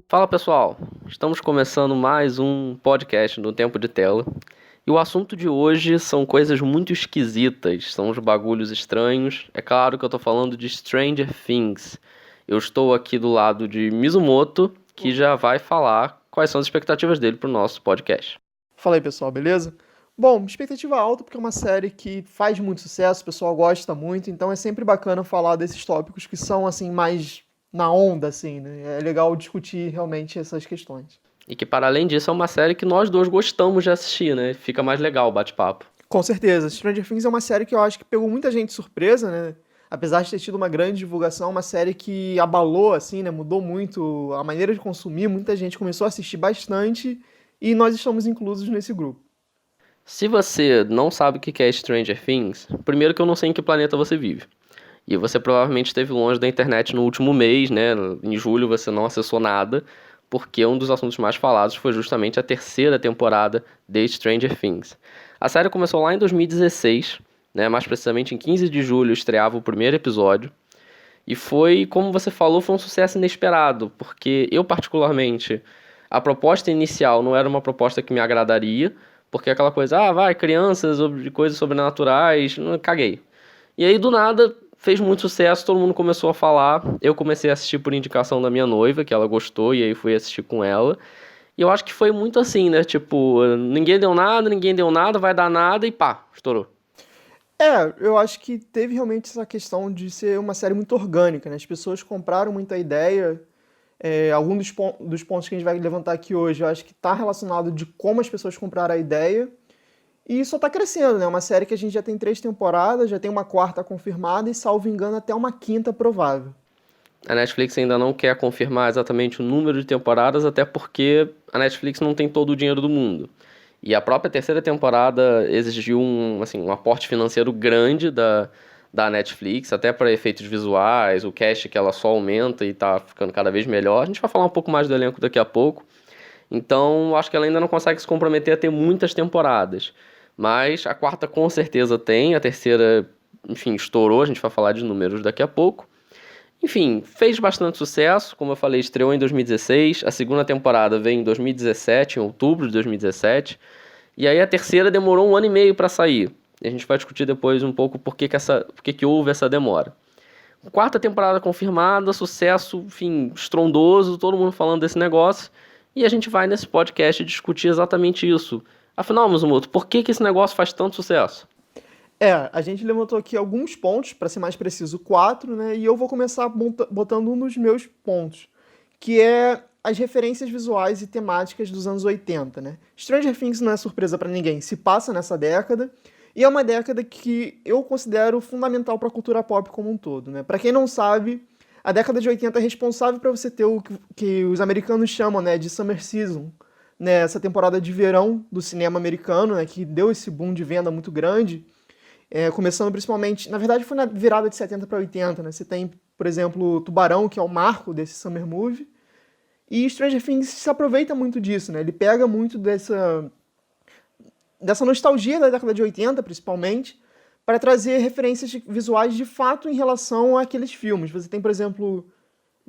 Fala pessoal, estamos começando mais um podcast no Tempo de Tela. E o assunto de hoje são coisas muito esquisitas, são uns bagulhos estranhos. É claro que eu tô falando de Stranger Things. Eu estou aqui do lado de Mizumoto, que já vai falar quais são as expectativas dele pro nosso podcast. Fala aí, pessoal, beleza? Bom, expectativa alta porque é uma série que faz muito sucesso, o pessoal gosta muito, então é sempre bacana falar desses tópicos que são, assim, mais na onda, assim, né? É legal discutir realmente essas questões. E que, para além disso, é uma série que nós dois gostamos de assistir, né? Fica mais legal o bate-papo. Com certeza, Stranger Things é uma série que eu acho que pegou muita gente de surpresa, né? Apesar de ter tido uma grande divulgação, é uma série que abalou, assim, né? Mudou muito a maneira de consumir, muita gente começou a assistir bastante e nós estamos inclusos nesse grupo. Se você não sabe o que é Stranger Things, primeiro que eu não sei em que planeta você vive. E você provavelmente esteve longe da internet no último mês, né? Em julho você não acessou nada, porque um dos assuntos mais falados foi justamente a terceira temporada de Stranger Things. A série começou lá em 2016, né? Mais precisamente em 15 de julho estreava o primeiro episódio. E foi, como você falou, foi um sucesso inesperado, porque eu particularmente, a proposta inicial não era uma proposta que me agradaria, porque aquela coisa, vai, crianças, coisas sobrenaturais, caguei. E aí, do nada, fez muito sucesso, todo mundo começou a falar. Eu comecei a assistir por indicação da minha noiva, que ela gostou, e aí fui assistir com ela. E eu acho que foi muito assim, né? Tipo, ninguém deu nada, vai dar nada e pá, estourou. Eu acho que teve realmente essa questão de ser uma série muito orgânica, né? As pessoas compraram muita ideia. Algum dos pontos que a gente vai levantar aqui hoje, eu acho que está relacionado de como as pessoas compraram a ideia. E só está crescendo, né? Uma série que a gente já tem 3 temporadas, já tem uma quarta confirmada e, salvo engano, até uma quinta provável. A Netflix ainda não quer confirmar exatamente o número de temporadas, até porque a Netflix não tem todo o dinheiro do mundo. E a própria terceira temporada exigiu um aporte financeiro grande da Netflix, até para efeitos visuais, o cast que ela só aumenta e está ficando cada vez melhor. A gente vai falar um pouco mais do elenco daqui a pouco. Então, acho que ela ainda não consegue se comprometer a ter muitas temporadas. Mas a quarta com certeza tem, a terceira, enfim, estourou, a gente vai falar de números daqui a pouco. Enfim, fez bastante sucesso, como eu falei, estreou em 2016, a segunda temporada veio em 2017, em outubro de 2017, e aí a terceira demorou 1 ano e meio para sair. E a gente vai discutir depois um pouco por que houve essa demora. Quarta temporada confirmada, sucesso, enfim, estrondoso, todo mundo falando desse negócio, e a gente vai nesse podcast discutir exatamente isso. Afinal, Mizumoto, por que esse negócio faz tanto sucesso? A gente levantou aqui alguns pontos, para ser mais preciso, 4, né? E eu vou começar botando um dos meus pontos, que é as referências visuais e temáticas dos anos 80, né? Stranger Things não é surpresa para ninguém, se passa nessa década, e é uma década que eu considero fundamental para a cultura pop como um todo, né? Para quem não sabe, a década de 80 é responsável para você ter o que os americanos chamam, né, de Summer Season, né? Essa temporada de verão do cinema americano, né, que deu esse boom de venda muito grande. Começando principalmente, na verdade foi na virada de 70 para 80, né? Você tem, por exemplo, Tubarão, que é o marco desse Summer Movie, e Stranger Things se aproveita muito disso, né? Ele pega muito dessa nostalgia da década de 80, principalmente, para trazer referências visuais de fato em relação àqueles filmes. Você tem, por exemplo,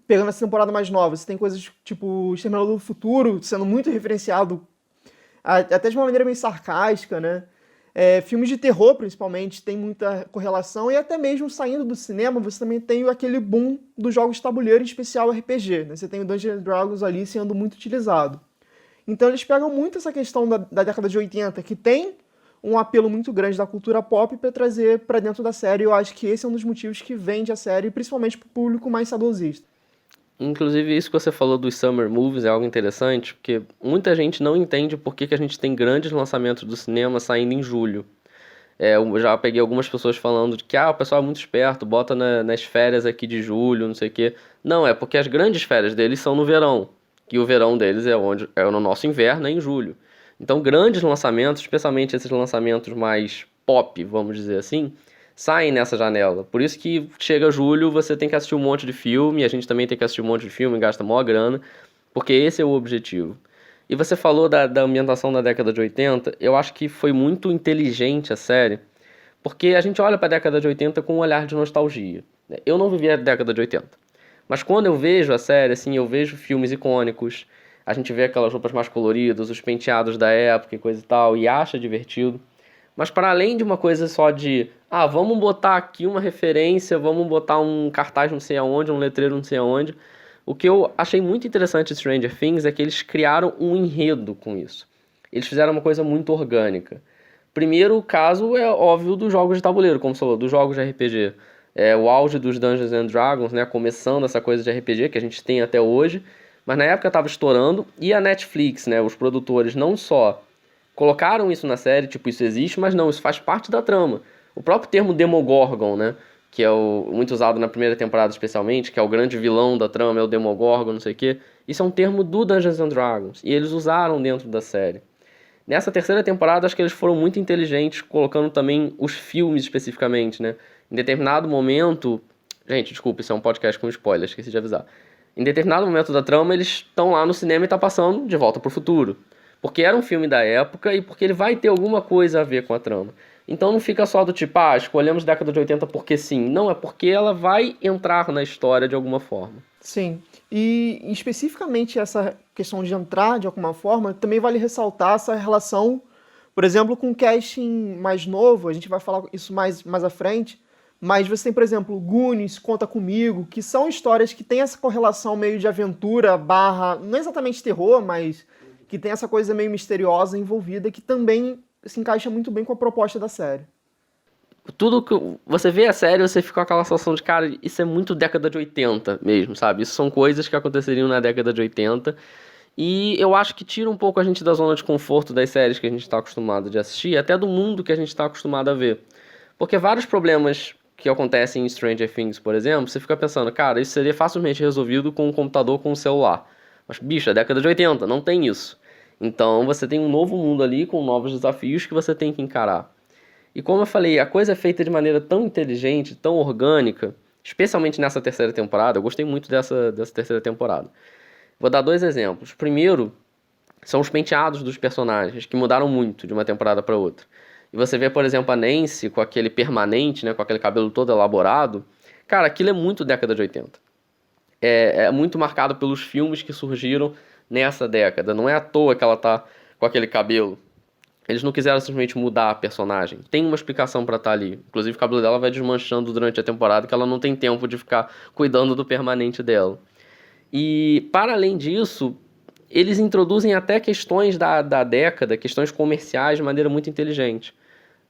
pegando essa temporada mais nova, você tem coisas tipo Exterminador do Futuro sendo muito referenciado, até de uma maneira meio sarcástica, né? Filmes de terror, principalmente, tem muita correlação, e até mesmo saindo do cinema, você também tem aquele boom dos jogos de tabuleiro, em especial RPG, né? Você tem o Dungeons and Dragons ali sendo muito utilizado. Então eles pegam muito essa questão da década de 80, que tem um apelo muito grande da cultura pop, para trazer para dentro da série. Eu acho que esse é um dos motivos que vende a série, principalmente para o público mais saudosista. Inclusive, isso que você falou dos Summer Movies é algo interessante, porque muita gente não entende por que a gente tem grandes lançamentos do cinema saindo em julho. Eu já peguei algumas pessoas falando de que o pessoal é muito esperto, bota nas férias aqui de julho, não sei o quê. Não, é porque as grandes férias deles são no verão, que o verão deles é no nosso inverno, é em julho. Então, grandes lançamentos, especialmente esses lançamentos mais pop, vamos dizer assim, saem nessa janela. Por isso que chega julho, você tem que assistir um monte de filme, a gente também tem que assistir um monte de filme, gasta maior grana, porque esse é o objetivo. E você falou da ambientação da década de 80, eu acho que foi muito inteligente a série, Porque a gente olha para a década de 80 com um olhar de nostalgia, né? Eu não vivi a década de 80, mas quando eu vejo a série, assim, eu vejo filmes icônicos, a gente vê aquelas roupas mais coloridas, os penteados da época e coisa e tal, e acha divertido. Mas para além de uma coisa só de, vamos botar aqui uma referência, vamos botar um cartaz não sei aonde, um letreiro não sei aonde, o que eu achei muito interessante de Stranger Things é que eles criaram um enredo com isso. Eles fizeram uma coisa muito orgânica. Primeiro, o caso é óbvio dos jogos de tabuleiro, como você falou, dos jogos de RPG. É o auge dos Dungeons and Dragons, né? Começando essa coisa de RPG que a gente tem até hoje. Mas na época estava estourando. E a Netflix, né? Os produtores não só colocaram isso na série, tipo, isso existe, mas não, isso faz parte da trama. O próprio termo Demogorgon, né? Que é muito usado na primeira temporada especialmente, que é o grande vilão da trama, é o Demogorgon, não sei o quê. Isso é um termo do Dungeons and Dragons. E eles usaram dentro da série. Nessa terceira temporada, acho que eles foram muito inteligentes, colocando também os filmes especificamente, né? Em determinado momento... Gente, desculpa, isso é um podcast com spoilers, esqueci de avisar. Em determinado momento da trama, eles estão lá no cinema e tá passando De Volta pro Futuro. Porque era um filme da época e porque ele vai ter alguma coisa a ver com a trama. Então não fica só do tipo, escolhemos década de 80 porque sim. Não, é porque ela vai entrar na história de alguma forma. Sim. E especificamente essa questão de entrar de alguma forma, também vale ressaltar essa relação, por exemplo, com o casting mais novo, a gente vai falar isso mais à frente, mas você tem, por exemplo, Goonies, Conta Comigo, que são histórias que têm essa correlação meio de aventura barra, não exatamente terror, mas que tem essa coisa meio misteriosa envolvida, que também se encaixa muito bem com a proposta da série. Tudo que você vê a série, você fica com aquela sensação de, cara, isso é muito década de 80 mesmo, sabe? Isso são coisas que aconteceriam na década de 80. E eu acho que tira um pouco a gente da zona de conforto das séries que a gente está acostumado de assistir, até do mundo que a gente está acostumado a ver. Porque vários problemas que acontecem em Stranger Things, por exemplo, você fica pensando, cara, isso seria facilmente resolvido com um computador, com um celular. Mas, bicho, é década de 80, não tem isso. Então você tem um novo mundo ali com novos desafios que você tem que encarar. E como eu falei, a coisa é feita de maneira tão inteligente, tão orgânica, especialmente nessa terceira temporada. Eu gostei muito dessa terceira temporada. Vou dar 2 exemplos. Primeiro, são os penteados dos personagens, que mudaram muito de uma temporada para outra. E você vê, por exemplo, a Nancy com aquele permanente, né, com aquele cabelo todo elaborado. Cara, aquilo é muito década de 80. É muito marcado pelos filmes que surgiram nessa década. Não é à toa que ela tá com aquele cabelo. Eles não quiseram simplesmente mudar a personagem. Tem uma explicação pra estar ali. Inclusive o cabelo dela vai desmanchando durante a temporada, que ela não tem tempo de ficar cuidando do permanente dela. E, para além disso, eles introduzem até questões da década, questões comerciais de maneira muito inteligente.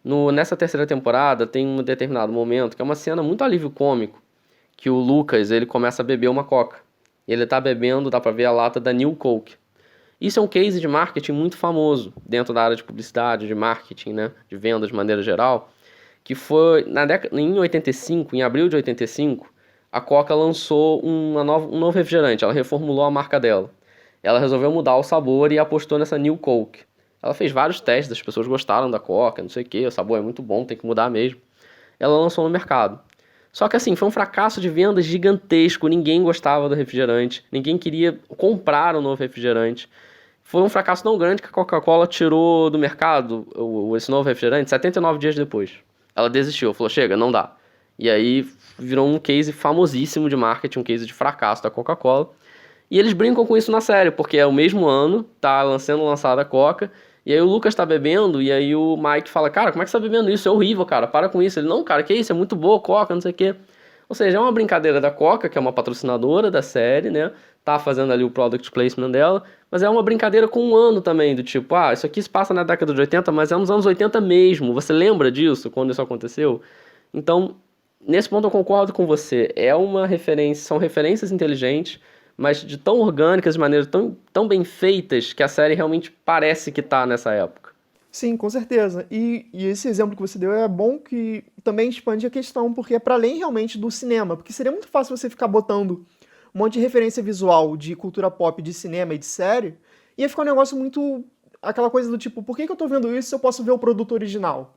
Nessa terceira temporada tem um determinado momento, que é uma cena muito alívio cômico, que o Lucas, ele começa a beber uma coca. Ele tá bebendo, dá pra ver a lata da New Coke. Isso é um case de marketing muito famoso dentro da área de publicidade, de marketing, né, de vendas de maneira geral, que foi em 85, em abril de 85, a Coca lançou um novo refrigerante, ela reformulou a marca dela. Ela resolveu mudar o sabor e apostou nessa New Coke. Ela fez vários testes, as pessoas gostaram da Coca, não sei o que, o sabor é muito bom, tem que mudar mesmo. Ela lançou no mercado. Só que assim, foi um fracasso de vendas gigantesco, ninguém gostava do refrigerante, ninguém queria comprar o novo refrigerante. Foi um fracasso tão grande que a Coca-Cola tirou do mercado esse novo refrigerante 79 dias depois. Ela desistiu, falou, chega, não dá. E aí virou um case famosíssimo de marketing, um case de fracasso da Coca-Cola. E eles brincam com isso na série, porque é o mesmo ano, tá sendo lançada a Coca, e aí o Lucas tá bebendo, e aí o Mike fala, cara, como é que você tá bebendo isso? É horrível, cara, para com isso. Ele, não, cara, que isso? É muito boa Coca, não sei o quê. Ou seja, é uma brincadeira da Coca, que é uma patrocinadora da série, né? Tá fazendo ali o product placement dela, mas é uma brincadeira com um ano também, do tipo, isso aqui se passa na década de 80, mas é nos anos 80 mesmo. Você lembra disso, quando isso aconteceu? Então, nesse ponto eu concordo com você. É uma referência, são referências inteligentes, mas de tão orgânicas, de maneira tão bem feitas, que a série realmente parece que tá nessa época. Sim, com certeza. E esse exemplo que você deu é bom que também expande a questão, porque é para além realmente do cinema, porque seria muito fácil você ficar botando um monte de referência visual de cultura pop, de cinema e de série, e ia ficar um negócio muito... aquela coisa do tipo, por que eu tô vendo isso se eu posso ver o produto original?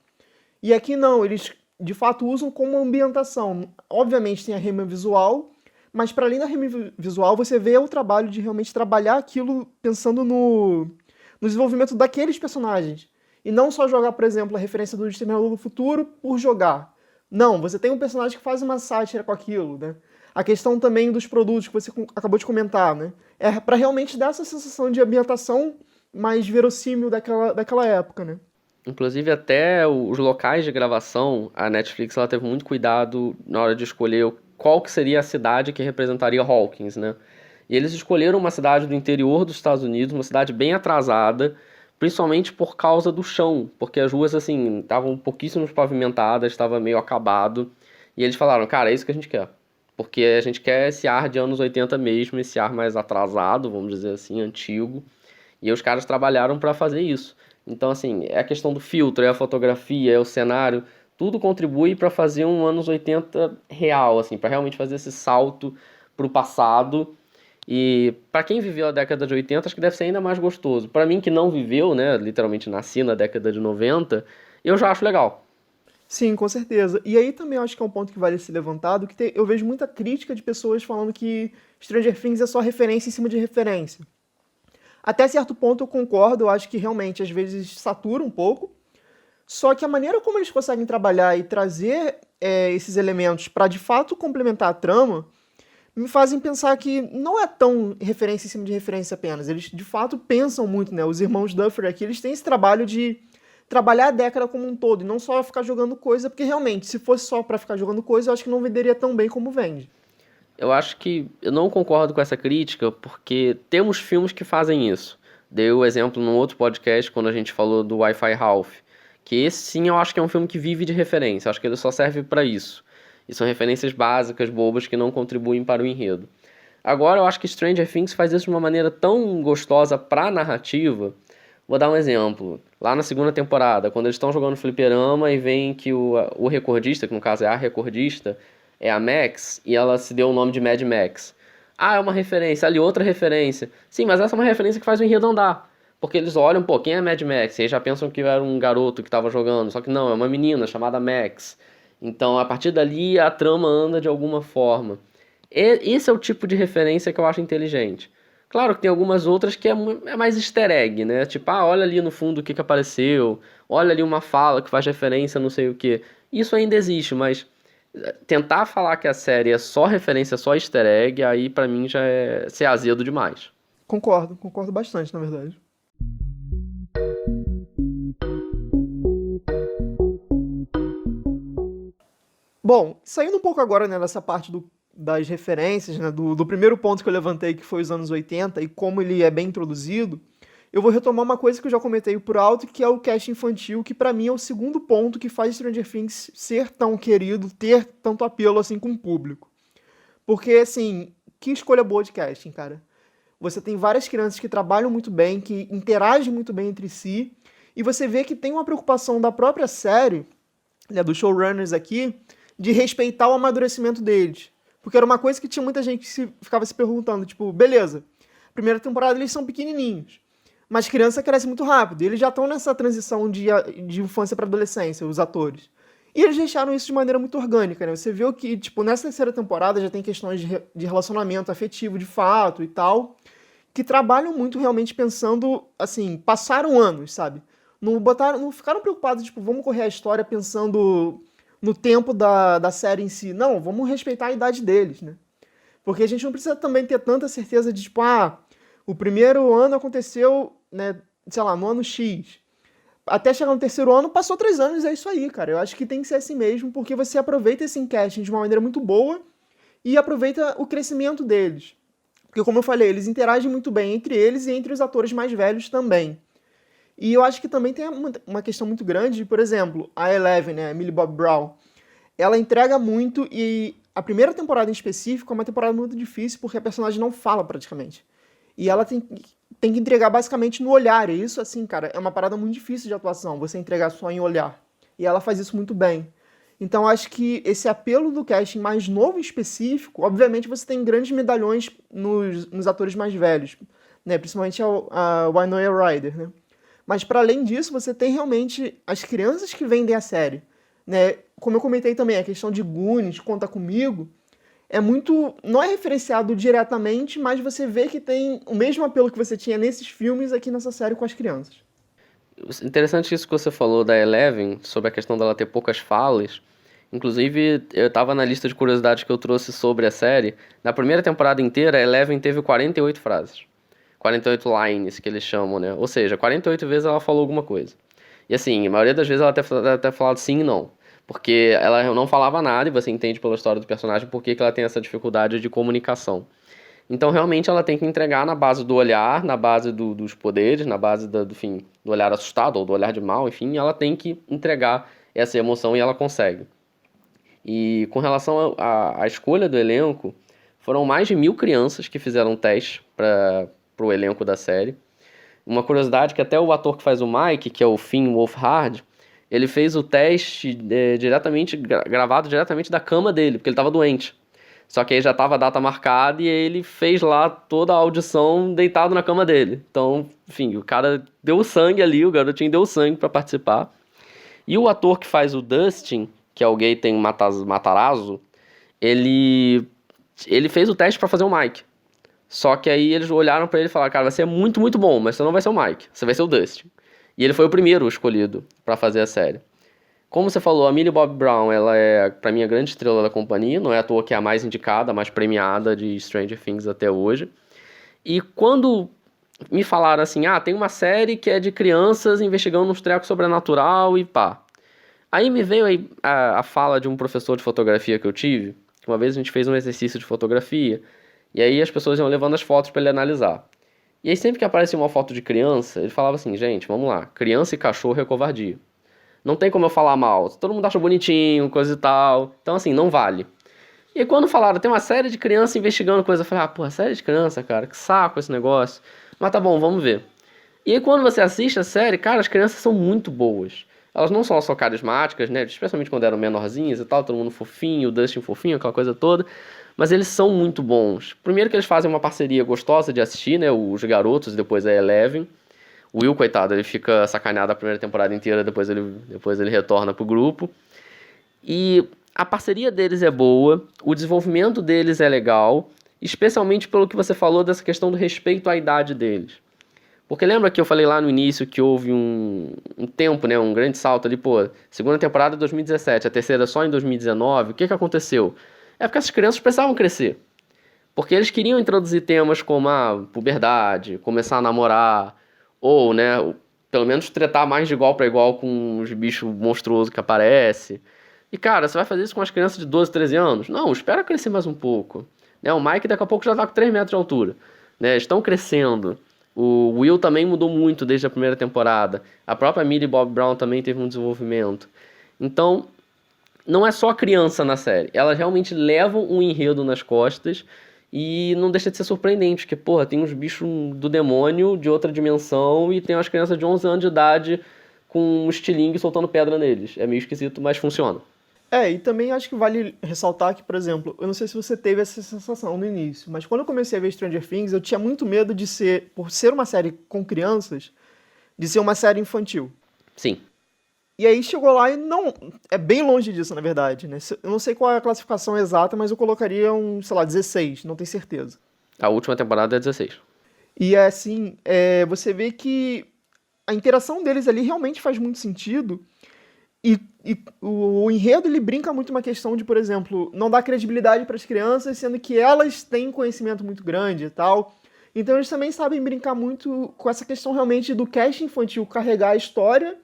E aqui não, eles de fato usam como ambientação. Obviamente tem a rima visual, mas para além da rima visual, você vê o trabalho de realmente trabalhar aquilo pensando no desenvolvimento daqueles personagens. E não só jogar, por exemplo, a referência do Exterminador do Futuro por jogar. Não, você tem um personagem que faz uma sátira com aquilo, né? A questão também dos produtos que você acabou de comentar, né? É para realmente dar essa sensação de ambientação mais verossímil daquela época, né? Inclusive, até os locais de gravação, a Netflix ela teve muito cuidado na hora de escolher qual que seria a cidade que representaria Hawkins, né? E eles escolheram uma cidade do interior dos Estados Unidos, uma cidade bem atrasada, principalmente por causa do chão, porque as ruas, assim, estavam pouquíssimo pavimentadas, estava meio acabado, e eles falaram, cara, é isso que a gente quer. Porque a gente quer esse ar de anos 80 mesmo, esse ar mais atrasado, vamos dizer assim, antigo. E os caras trabalharam para fazer isso. Então, assim, é a questão do filtro, é a fotografia, é o cenário, tudo contribui para fazer um anos 80 real, assim, para realmente fazer esse salto pro passado. E para quem viveu a década de 80, acho que deve ser ainda mais gostoso. Para mim que não viveu, né, literalmente nasci na década de 90, eu já acho legal. Sim, com certeza. E aí também eu acho que é um ponto que vale ser levantado, que eu vejo muita crítica de pessoas falando que Stranger Things é só referência em cima de referência. Até certo ponto eu concordo, eu acho que realmente às vezes satura um pouco, só que a maneira como eles conseguem trabalhar e trazer esses elementos para de fato complementar a trama me fazem pensar que não é tão referência em cima de referência apenas. Eles de fato pensam muito, né? Os irmãos Duffer aqui, eles têm esse trabalho de trabalhar a década como um todo e não só ficar jogando coisa, porque realmente, se fosse só para ficar jogando coisa, eu acho que não venderia tão bem como vende. Eu acho que eu não concordo com essa crítica, porque temos filmes que fazem isso. Dei o exemplo num outro podcast, quando a gente falou do Wi-Fi Ralph, que esse sim eu acho que é um filme que vive de referência, eu acho que ele só serve para isso. E são referências básicas, bobas, que não contribuem para o enredo. Agora eu acho que Stranger Things faz isso de uma maneira tão gostosa pra narrativa. Vou dar um exemplo. Lá na segunda temporada, quando eles estão jogando fliperama e veem que o recordista, que no caso é a recordista, é a Max, e ela se deu o nome de Mad Max. Ah, é uma referência, ali outra referência. Sim, mas essa é uma referência que faz o enredo andar. Porque eles olham, pô, quem é Mad Max? E aí já pensam que era um garoto que estava jogando. Só que não, é uma menina chamada Max. Então, a partir dali, a trama anda de alguma forma. Esse é o tipo de referência que eu acho inteligente. Claro que tem algumas outras que é mais easter egg, né? Tipo, ah, olha ali no fundo o que apareceu. Olha ali uma fala que faz referência a não sei o quê. Isso ainda existe, mas tentar falar que a série é só referência, só easter egg, aí pra mim já é ser azedo demais. Concordo bastante, na verdade. Bom, saindo um pouco agora, né, dessa parte das referências, né, do primeiro ponto que eu levantei, que foi os anos 80 e como ele é bem introduzido, eu vou retomar uma coisa que eu já comentei por alto, que é o cast infantil, que pra mim é o segundo ponto que faz Stranger Things ser tão querido, ter tanto apelo assim com o público. Porque, assim, que escolha boa de casting, cara. Você tem várias crianças que trabalham muito bem, que interagem muito bem entre si, e você vê que tem uma preocupação da própria série, né, dos showrunners aqui, de respeitar o amadurecimento deles. Porque era uma coisa que tinha muita gente que ficava se perguntando, tipo, beleza, primeira temporada eles são pequenininhos, mas criança cresce muito rápido, e eles já estão nessa transição de infância para adolescência, os atores. E eles deixaram isso de maneira muito orgânica, né? Você viu que, tipo, nessa terceira temporada já tem questões de relacionamento afetivo de fato e tal, que trabalham muito realmente pensando, assim, passaram anos, sabe? Não ficaram preocupados, tipo, vamos correr a história pensando no tempo da série em si. Não, vamos respeitar a idade deles, né? Porque a gente não precisa também ter tanta certeza de, tipo, o primeiro ano aconteceu, né, sei lá, no ano X. Até chegar no terceiro ano, passou 3 anos, é isso aí, cara. Eu acho que tem que ser assim mesmo, porque você aproveita esse casting de uma maneira muito boa e aproveita o crescimento deles. Porque, como eu falei, eles interagem muito bem entre eles e entre os atores mais velhos também. E eu acho que também tem uma questão muito grande, por exemplo, a Eleven, né, a Millie Bobby Brown, ela entrega muito e a primeira temporada em específico é uma temporada muito difícil porque a personagem não fala praticamente. E ela tem que entregar basicamente no olhar, e isso, assim, cara, é uma parada muito difícil de atuação, você entregar só em olhar. E ela faz isso muito bem. Então acho que esse apelo do casting mais novo em específico, obviamente você tem grandes medalhões nos atores mais velhos, né, principalmente a Winona Ryder, né? Mas para além disso, você tem realmente as crianças que vendem a série, né? Como eu comentei também, a questão de Goonies, Conta Comigo, não é referenciado diretamente, mas você vê que tem o mesmo apelo que você tinha nesses filmes aqui nessa série com as crianças. Interessante isso que você falou da Eleven, sobre a questão dela ter poucas falas. Inclusive, eu tava na lista de curiosidades que eu trouxe sobre a série. Na primeira temporada inteira, a Eleven teve 48 frases. 48 lines, que eles chamam, né? Ou seja, 48 vezes ela falou alguma coisa. E assim, a maioria das vezes ela até falado sim e não. Porque ela não falava nada e você entende pela história do personagem por que ela tem essa dificuldade de comunicação. Então, realmente, ela tem que entregar na base do olhar, na base dos poderes, na base enfim, do olhar assustado ou do olhar de mal, enfim, ela tem que entregar essa emoção e ela consegue. E com relação à escolha do elenco, foram mais de 1.000 crianças que fizeram teste para o elenco da série. Uma curiosidade que até o ator que faz o Mike, que é o Finn Wolfhard, ele fez o teste gravado diretamente da cama dele, porque ele estava doente. Só que aí já estava a data marcada e ele fez lá toda a audição deitado na cama dele. Então, enfim, o cara deu sangue ali, o garotinho deu sangue para participar. E o ator que faz o Dustin, que é o Gaten Matarazzo, ele fez o teste para fazer o Mike. Só que aí eles olharam para ele e falaram, cara, vai ser muito, muito bom, mas você não vai ser o Mike, você vai ser o Dustin. E ele foi o primeiro escolhido para fazer a série. Como você falou, a Millie Bobby Brown, ela é, pra mim, a grande estrela da companhia. Não é à toa que é a mais indicada, a mais premiada de Stranger Things até hoje. E quando me falaram assim, tem uma série que é de crianças investigando uns trecos sobrenatural e pá. Aí me veio a fala de um professor de fotografia que eu tive. Uma vez a gente fez um exercício de fotografia, e aí as pessoas iam levando as fotos para ele analisar. E aí sempre que aparecia uma foto de criança, ele falava assim, gente, vamos lá, criança e cachorro é covardia. Não tem como eu falar mal. Todo mundo acha bonitinho, coisa e tal. Então, assim, não vale. E aí, quando falaram, tem uma série de crianças investigando coisa, eu falei, porra, série de criança, cara, que saco esse negócio. Mas tá bom, vamos ver. E aí, quando você assiste a série, cara, as crianças são muito boas. Elas não são só carismáticas, né? Especialmente quando eram menorzinhas e tal, todo mundo fofinho, o Dustin fofinho, aquela coisa toda. Mas eles são muito bons. Primeiro que eles fazem uma parceria gostosa de assistir, né? Os garotos, depois a Eleven. O Will, coitado, ele fica sacaneado a primeira temporada inteira, depois ele retorna pro grupo. E a parceria deles é boa, o desenvolvimento deles é legal, especialmente pelo que você falou dessa questão do respeito à idade deles. Porque lembra que eu falei lá no início que houve um tempo, né, um grande salto ali, segunda temporada 2017, a terceira só em 2019, o que aconteceu? É porque essas crianças precisavam crescer. Porque eles queriam introduzir temas como a puberdade, começar a namorar, ou, né, pelo menos tretar mais de igual para igual com os bichos monstruosos que aparecem. E, cara, você vai fazer isso com as crianças de 12, 13 anos? Não, espera crescer mais um pouco. Né, o Mike daqui a pouco já tá com 3 metros de altura. Né, estão crescendo. O Will também mudou muito desde a primeira temporada. A própria Millie Bobby Brown também teve um desenvolvimento. Então, não é só criança na série. Elas realmente levam um enredo nas costas. E não deixa de ser surpreendente, porque, tem uns bichos do demônio, de outra dimensão, e tem umas crianças de 11 anos de idade com um estilingue soltando pedra neles. É meio esquisito, mas funciona. E também acho que vale ressaltar que, por exemplo, eu não sei se você teve essa sensação no início, mas quando eu comecei a ver Stranger Things, eu tinha muito medo de ser, por ser uma série com crianças, de ser uma série infantil. Sim. E aí chegou lá e não... É bem longe disso, na verdade, né? Eu não sei qual é a classificação exata, mas eu colocaria 16, não tenho certeza. A última temporada é 16. E assim, você vê que a interação deles ali realmente faz muito sentido. E o enredo, ele brinca muito uma questão de, por exemplo, não dar credibilidade para as crianças, sendo que elas têm conhecimento muito grande e tal. Então eles também sabem brincar muito com essa questão realmente do cast infantil carregar a história,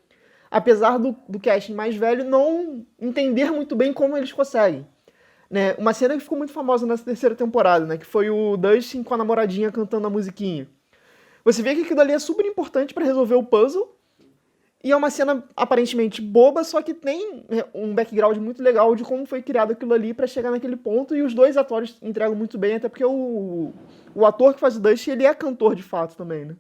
apesar do casting mais velho não entender muito bem como eles conseguem. Né? Uma cena que ficou muito famosa nessa terceira temporada, né? Que foi o Dustin com a namoradinha cantando a musiquinha. Você vê que aquilo ali é super importante para resolver o puzzle, e é uma cena aparentemente boba, só que tem um background muito legal de como foi criado aquilo ali para chegar naquele ponto, e os dois atores entregam muito bem, até porque o ator que faz o Dustin, ele é cantor de fato também, né?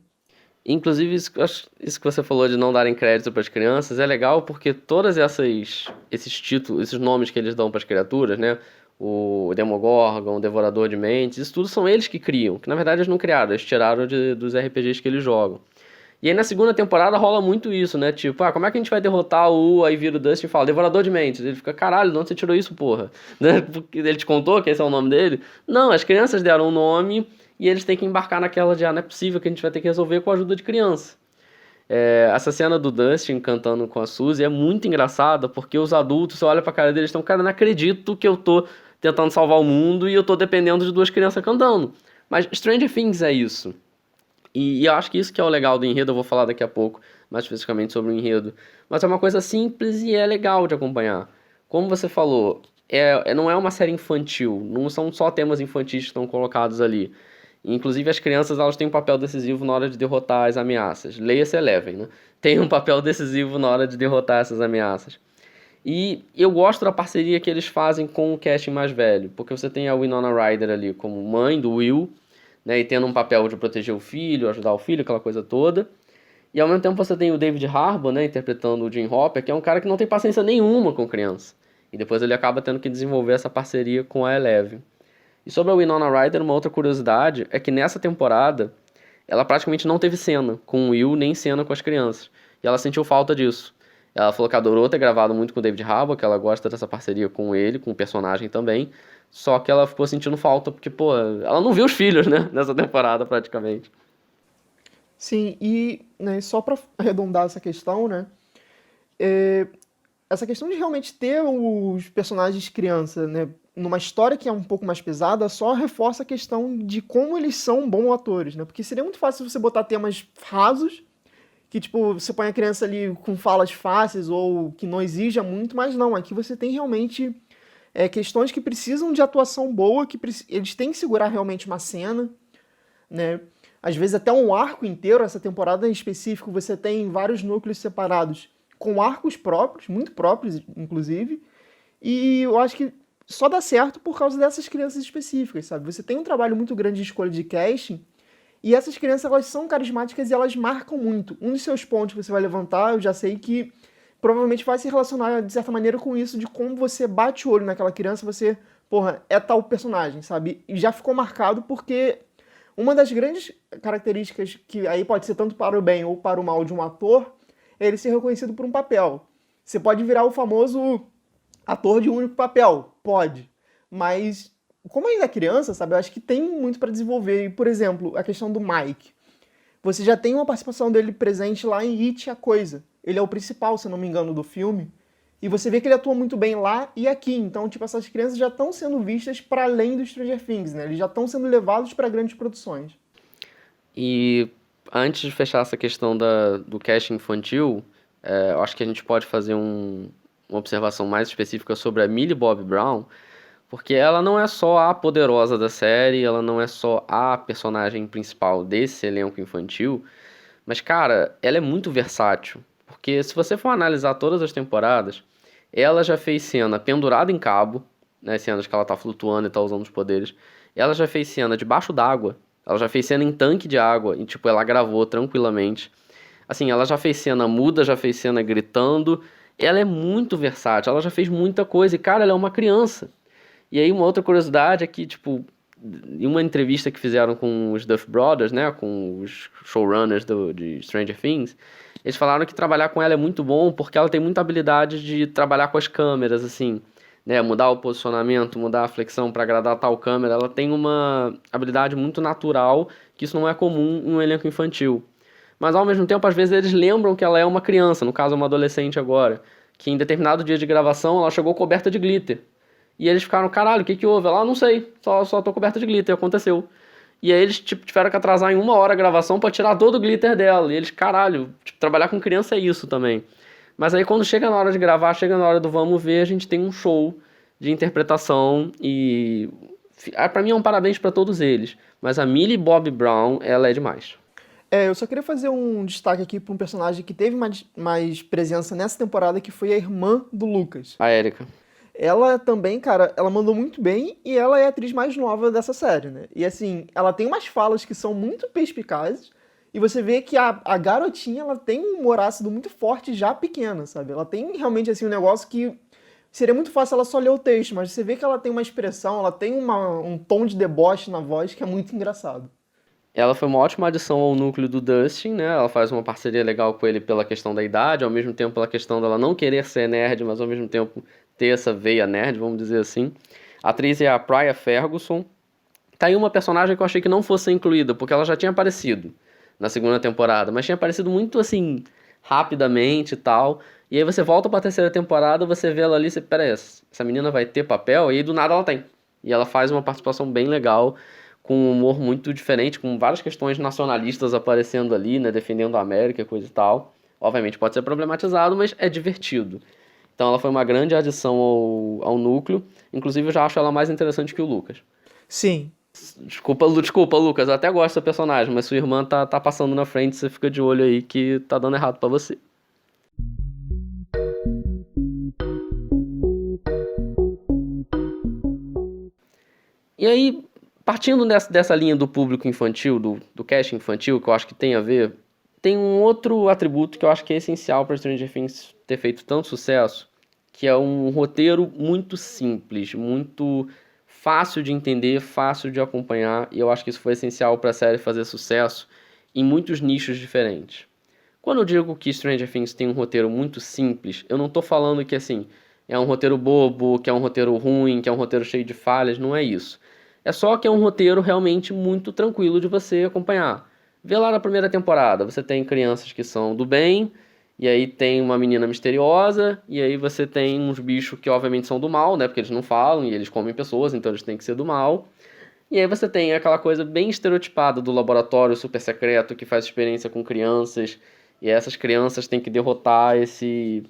Inclusive, isso que você falou de não darem crédito para as crianças é legal porque todas esses títulos, esses nomes que eles dão para as criaturas, né? O Demogorgon, o Devorador de Mentes, isso tudo são eles que criam. Que na verdade eles não criaram, eles tiraram dos RPGs que eles jogam. E aí na segunda temporada rola muito isso, né? Tipo, como é que a gente vai derrotar aí vira o Dustin e fala, Devorador de Mentes. Ele fica, caralho, de onde você tirou isso, porra? Né? Porque ele te contou que esse é o nome dele? Não, as crianças deram um nome... E eles têm que embarcar naquela de, não é possível que a gente vai ter que resolver com a ajuda de criança. Essa cena do Dustin cantando com a Suzy é muito engraçada, porque os adultos, você olha pra cara deles e estão, cara, não acredito que eu tô tentando salvar o mundo e eu tô dependendo de duas crianças cantando. Mas Stranger Things é isso. E eu acho que isso que é o legal do enredo, eu vou falar daqui a pouco, mais especificamente sobre o enredo. Mas é uma coisa simples e é legal de acompanhar. Como você falou, não é uma série infantil, não são só temas infantis que estão colocados ali. Inclusive as crianças elas têm um papel decisivo na hora de derrotar as ameaças. Leia-se Eleven, né? Tem um papel decisivo na hora de derrotar essas ameaças. E eu gosto da parceria que eles fazem com o casting mais velho, porque você tem a Winona Ryder ali como mãe do Will, né, e tendo um papel de proteger o filho, ajudar o filho, aquela coisa toda. E ao mesmo tempo você tem o David Harbour, né, interpretando o Jim Hopper, que é um cara que não tem paciência nenhuma com criança. E depois ele acaba tendo que desenvolver essa parceria com a Eleven. E sobre a Winona Ryder, uma outra curiosidade é que nessa temporada ela praticamente não teve cena com o Will, nem cena com as crianças. E ela sentiu falta disso. Ela falou que adorou ter gravado muito com o David Harbour, que ela gosta dessa parceria com ele, com o personagem também. Só que ela ficou sentindo falta, porque, pô, ela não viu os filhos, né, nessa temporada praticamente. Sim, e né, só para arredondar essa questão, né? é, Essa questão de realmente ter os personagens criança, né, numa história que é um pouco mais pesada, só reforça a questão de como eles são bons atores, né? Porque seria muito fácil você botar temas rasos, que tipo, você põe a criança ali com falas fáceis ou que não exija muito, mas não, aqui você tem realmente questões que precisam de atuação boa, eles têm que segurar realmente uma cena, né? Às vezes até um arco inteiro, essa temporada em específico, você tem vários núcleos separados com arcos próprios, muito próprios, inclusive, e eu acho que só dá certo por causa dessas crianças específicas, sabe? Você tem um trabalho muito grande de escolha de casting, e essas crianças, elas são carismáticas e elas marcam muito. Um dos seus pontos que você vai levantar, eu já sei que provavelmente vai se relacionar, de certa maneira, com isso, de como você bate o olho naquela criança, você, porra, é tal personagem, sabe? E já ficou marcado porque uma das grandes características, que aí pode ser tanto para o bem ou para o mal de um ator, é ele ser reconhecido por um papel. Você pode virar o famoso ator de um único papel, pode. Mas, como ainda é criança, sabe, eu acho que tem muito para desenvolver. E, por exemplo, a questão do Mike. Você já tem uma participação dele presente lá em It, a Coisa. Ele é o principal, se eu não me engano, do filme. E você vê que ele atua muito bem lá e aqui. Então, tipo, essas crianças já estão sendo vistas para além do Stranger Things, né? Eles já estão sendo levados para grandes produções. E antes de fechar essa questão do casting infantil, eu acho que a gente pode fazer uma observação mais específica sobre a Millie Bobby Brown, porque ela não é só a poderosa da série, ela não é só a personagem principal desse elenco infantil, mas, cara, ela é muito versátil. Porque se você for analisar todas as temporadas, ela já fez cena pendurada em cabo, né, cenas que ela tá flutuando e tá usando os poderes. Ela já fez cena debaixo d'água. Ela já fez cena em tanque de água e, tipo, ela gravou tranquilamente. Assim, ela já fez cena muda, já fez cena gritando. Ela é muito versátil, ela já fez muita coisa. E, cara, ela é uma criança. E aí, uma outra curiosidade é que, tipo, em uma entrevista que fizeram com os Duff Brothers, né, com os showrunners de Stranger Things, eles falaram que trabalhar com ela é muito bom porque ela tem muita habilidade de trabalhar com as câmeras, assim, né, mudar o posicionamento, mudar a flexão para agradar tal câmera. Ela tem uma habilidade muito natural, que isso não é comum em um elenco infantil. Mas ao mesmo tempo, às vezes eles lembram que ela é uma criança, no caso uma adolescente agora, que em determinado dia de gravação ela chegou coberta de glitter. E eles ficaram, caralho, o que que houve? Ela, não sei, só tô coberta de glitter, aconteceu. E aí eles, tipo, tiveram que atrasar em 1 hora a gravação pra tirar todo o glitter dela. E eles, caralho, tipo, trabalhar com criança é isso também. Mas aí quando chega na hora de gravar, chega na hora do vamos ver, a gente tem um show de interpretação e... pra mim é um parabéns pra todos eles. Mas a Millie Bobby Brown, ela é demais. Eu só queria fazer um destaque aqui para um personagem que teve mais presença nessa temporada, que foi a irmã do Lucas. A Erika. Ela também, cara, ela mandou muito bem e ela é a atriz mais nova dessa série, né? E assim, ela tem umas falas que são muito perspicazes e você vê que a garotinha, ela tem um humor ácido muito forte já pequena, sabe? Ela tem realmente, assim, um negócio que seria muito fácil ela só ler o texto, mas você vê que ela tem uma expressão, ela tem um tom de deboche na voz que é muito engraçado. Ela foi uma ótima adição ao núcleo do Dustin, né? Ela faz uma parceria legal com ele pela questão da idade, ao mesmo tempo pela questão dela não querer ser nerd, mas ao mesmo tempo ter essa veia nerd, vamos dizer assim. A atriz é a Priya Ferguson. Tá aí uma personagem que eu achei que não fosse incluída, porque ela já tinha aparecido. na segunda temporada, mas tinha aparecido muito assim, rapidamente e tal. E aí você volta pra terceira temporada, você vê ela ali, você, pera aí, essa menina vai ter papel? E aí do nada ela tem. E ela faz uma participação bem legal, com um humor muito diferente, com várias questões nacionalistas aparecendo ali, né, defendendo a América e coisa e tal. Obviamente pode ser problematizado, mas é divertido. Então ela foi uma grande adição ao núcleo. Inclusive eu já acho ela mais interessante que o Lucas. Sim. Desculpa, Lucas, eu até gosto da personagem, mas sua irmã tá passando na frente, você fica de olho aí que tá dando errado pra você. E aí, partindo dessa linha do público infantil, do cast infantil, que eu acho que tem a ver, tem um outro atributo que eu acho que é essencial para Stranger Things ter feito tanto sucesso, que é um roteiro muito simples, muito fácil de entender, fácil de acompanhar, e eu acho que isso foi essencial para a série fazer sucesso em muitos nichos diferentes. Quando eu digo que Stranger Things tem um roteiro muito simples, eu não tô falando que assim, é um roteiro bobo, que é um roteiro ruim, que é um roteiro cheio de falhas, não é isso. É só que é um roteiro realmente muito tranquilo de você acompanhar. Vê lá na primeira temporada, você tem crianças que são do bem, e aí tem uma menina misteriosa, e aí você tem uns bichos que obviamente são do mal, né? Porque eles não falam e eles comem pessoas, então eles têm que ser do mal. E aí você tem aquela coisa bem estereotipada do laboratório super secreto que faz experiência com crianças, e essas crianças têm que derrotar esse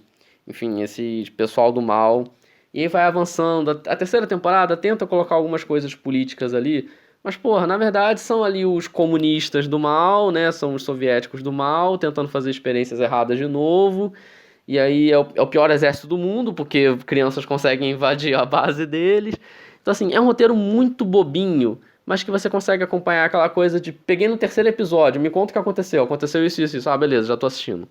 pessoal do mal. E aí vai avançando. A terceira temporada tenta colocar algumas coisas políticas ali, mas porra, na verdade são ali os comunistas do mal, né? São os soviéticos do mal, tentando fazer experiências erradas de novo. E aí é o pior exército do mundo, porque crianças conseguem invadir a base deles. Então, assim, é um roteiro muito bobinho, mas que você consegue acompanhar aquela coisa de peguei no terceiro episódio, me conta o que aconteceu. Aconteceu isso, isso, isso. Ah, beleza, já tô assistindo.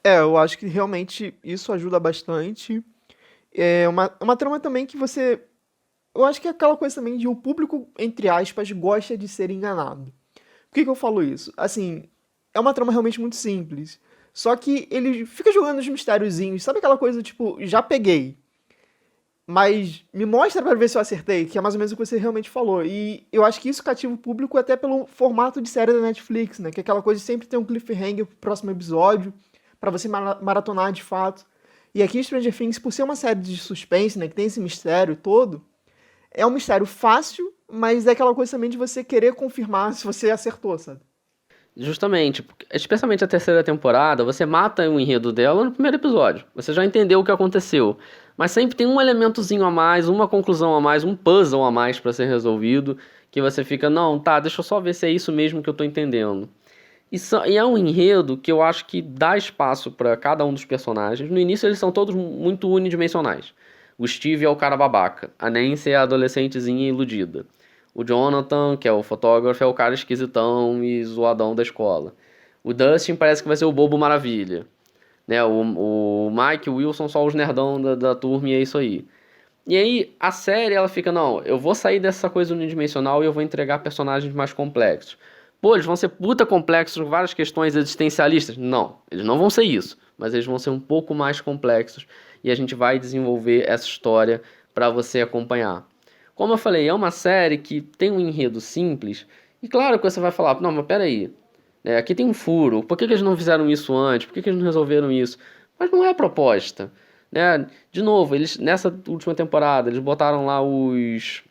Eu acho que realmente isso ajuda bastante. É uma trama também que você. Eu acho que é aquela coisa também de o público, entre aspas, gosta de ser enganado. Por que eu falo isso? Assim, é uma trama realmente muito simples. Só que ele fica jogando os mistériozinhos. Sabe aquela coisa tipo, já peguei, mas me mostra pra ver se eu acertei, que é mais ou menos o que você realmente falou. E eu acho que isso cativa o público até pelo formato de série da Netflix, né? Que é aquela coisa de sempre ter um cliffhanger pro próximo episódio, pra você maratonar de fato. E aqui Stranger Things, por ser uma série de suspense, né, que tem esse mistério todo, é um mistério fácil, mas é aquela coisa também de você querer confirmar se você acertou, sabe? Justamente, especialmente a terceira temporada, você mata o enredo dela no primeiro episódio. Você já entendeu o que aconteceu. Mas sempre tem um elementozinho a mais, uma conclusão a mais, um puzzle a mais pra ser resolvido, que você fica, não, tá, deixa eu só ver se é isso mesmo que eu tô entendendo. E é um enredo que eu acho que dá espaço pra cada um dos personagens. No início eles são todos muito unidimensionais. O Steve é o cara babaca, a Nancy é a adolescentezinha iludida. O Jonathan, que é o fotógrafo, é o cara esquisitão e zoadão da escola. O Dustin parece que vai ser o bobo maravilha. Né? O Mike e o Wilson são os nerdão da turma e é isso aí. E aí, a série, ela fica, não, eu vou sair dessa coisa unidimensional e eu vou entregar personagens mais complexos. Pô, eles vão ser puta complexos com várias questões existencialistas? Não, eles não vão ser isso. Mas eles vão ser um pouco mais complexos e a gente vai desenvolver essa história para você acompanhar. Como eu falei, é uma série que tem um enredo simples. E claro que você vai falar, não, mas peraí, aqui tem um furo, por que eles não fizeram isso antes? Por que eles não resolveram isso? Mas não é a proposta. Né? De novo, eles nessa última temporada, eles botaram lá os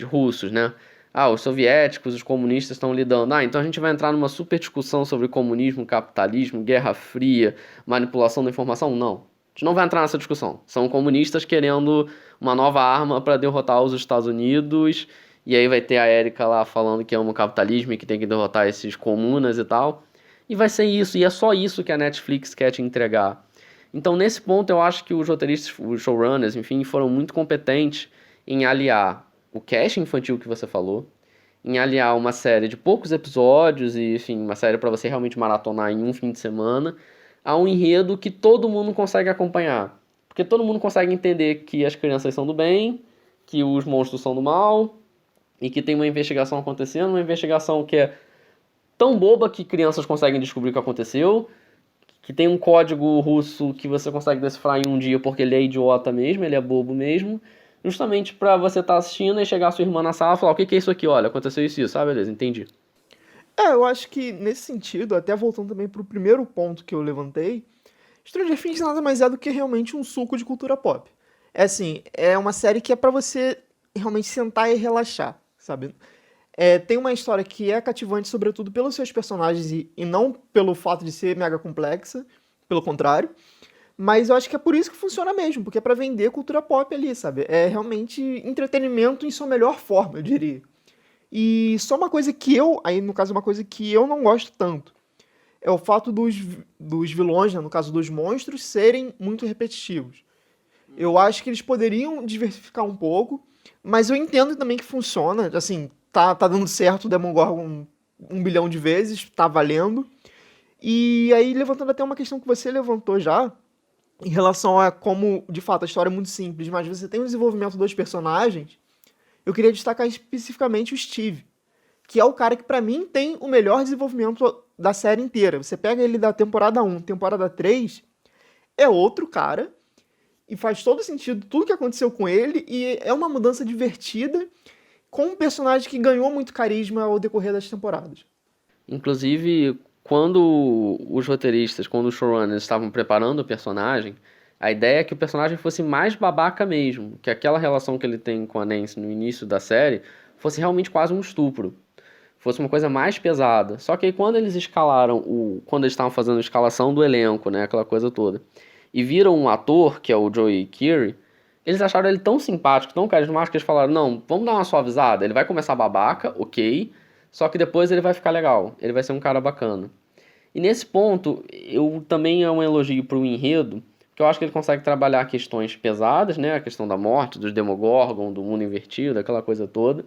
russos, né? Ah, os soviéticos, os comunistas estão lidando. Ah, então a gente vai entrar numa super discussão sobre comunismo, capitalismo, Guerra Fria, manipulação da informação? Não. A gente não vai entrar nessa discussão. São comunistas querendo uma nova arma para derrotar os Estados Unidos. E aí vai ter a Erika lá falando que ama o capitalismo e que tem que derrotar esses comunas e tal. E vai ser isso. E é só isso que a Netflix quer te entregar. Então, nesse ponto, eu acho que os roteiristas, os showrunners, enfim, foram muito competentes em aliar o cast infantil que você falou, em aliar uma série de poucos episódios e, enfim, uma série para você realmente maratonar em um fim de semana, a um enredo que todo mundo consegue acompanhar. Porque todo mundo consegue entender que as crianças são do bem, que os monstros são do mal, e que tem uma investigação acontecendo, uma investigação que é tão boba que crianças conseguem descobrir o que aconteceu, que tem um código russo que você consegue decifrar em um dia porque ele é idiota mesmo, ele é bobo mesmo, justamente pra você estar assistindo e chegar a sua irmã na sala e falar, o que é isso aqui? Olha, aconteceu isso, ah, beleza, entendi. Eu acho que nesse sentido, até voltando também pro primeiro ponto que eu levantei, Stranger Things nada mais é do que realmente um suco de cultura pop. É assim, é uma série que é pra você realmente sentar e relaxar, sabe? Tem uma história que é cativante, sobretudo pelos seus personagens e não pelo fato de ser mega complexa, pelo contrário. Mas eu acho que é por isso que funciona mesmo, porque é pra vender cultura pop ali, sabe? É realmente entretenimento em sua melhor forma, eu diria. E só uma coisa que aí no caso, uma coisa que eu não gosto tanto, é o fato dos vilões, né, no caso dos monstros, serem muito repetitivos. Eu acho que eles poderiam diversificar um pouco, mas eu entendo também que funciona, assim, tá dando certo o Demogorgon 1 bilhão de vezes, tá valendo. E aí, levantando até uma questão que você levantou já, em relação a como, de fato, a história é muito simples, mas você tem o desenvolvimento dos personagens, eu queria destacar especificamente o Steve, que é o cara que pra mim tem o melhor desenvolvimento da série inteira. Você pega ele da temporada 1, temporada 3, é outro cara e faz todo sentido tudo que aconteceu com ele e é uma mudança divertida com um personagem que ganhou muito carisma ao decorrer das temporadas. Inclusive, quando os roteiristas, quando os showrunners estavam preparando o personagem, a ideia é que o personagem fosse mais babaca mesmo, que aquela relação que ele tem com a Nancy no início da série fosse realmente quase um estupro, fosse uma coisa mais pesada. Só que aí quando eles escalaram quando eles estavam fazendo a escalação do elenco, né, aquela coisa toda, e viram um ator, que é o Joey Keery, eles acharam ele tão simpático, tão carismático, que eles falaram, não, vamos dar uma suavizada, ele vai começar babaca, ok, só que depois ele vai ficar legal, ele vai ser um cara bacana. E nesse ponto, eu também é um elogio pro enredo, que eu acho que ele consegue trabalhar questões pesadas, né, a questão da morte, dos Demogorgon, do mundo invertido, aquela coisa toda,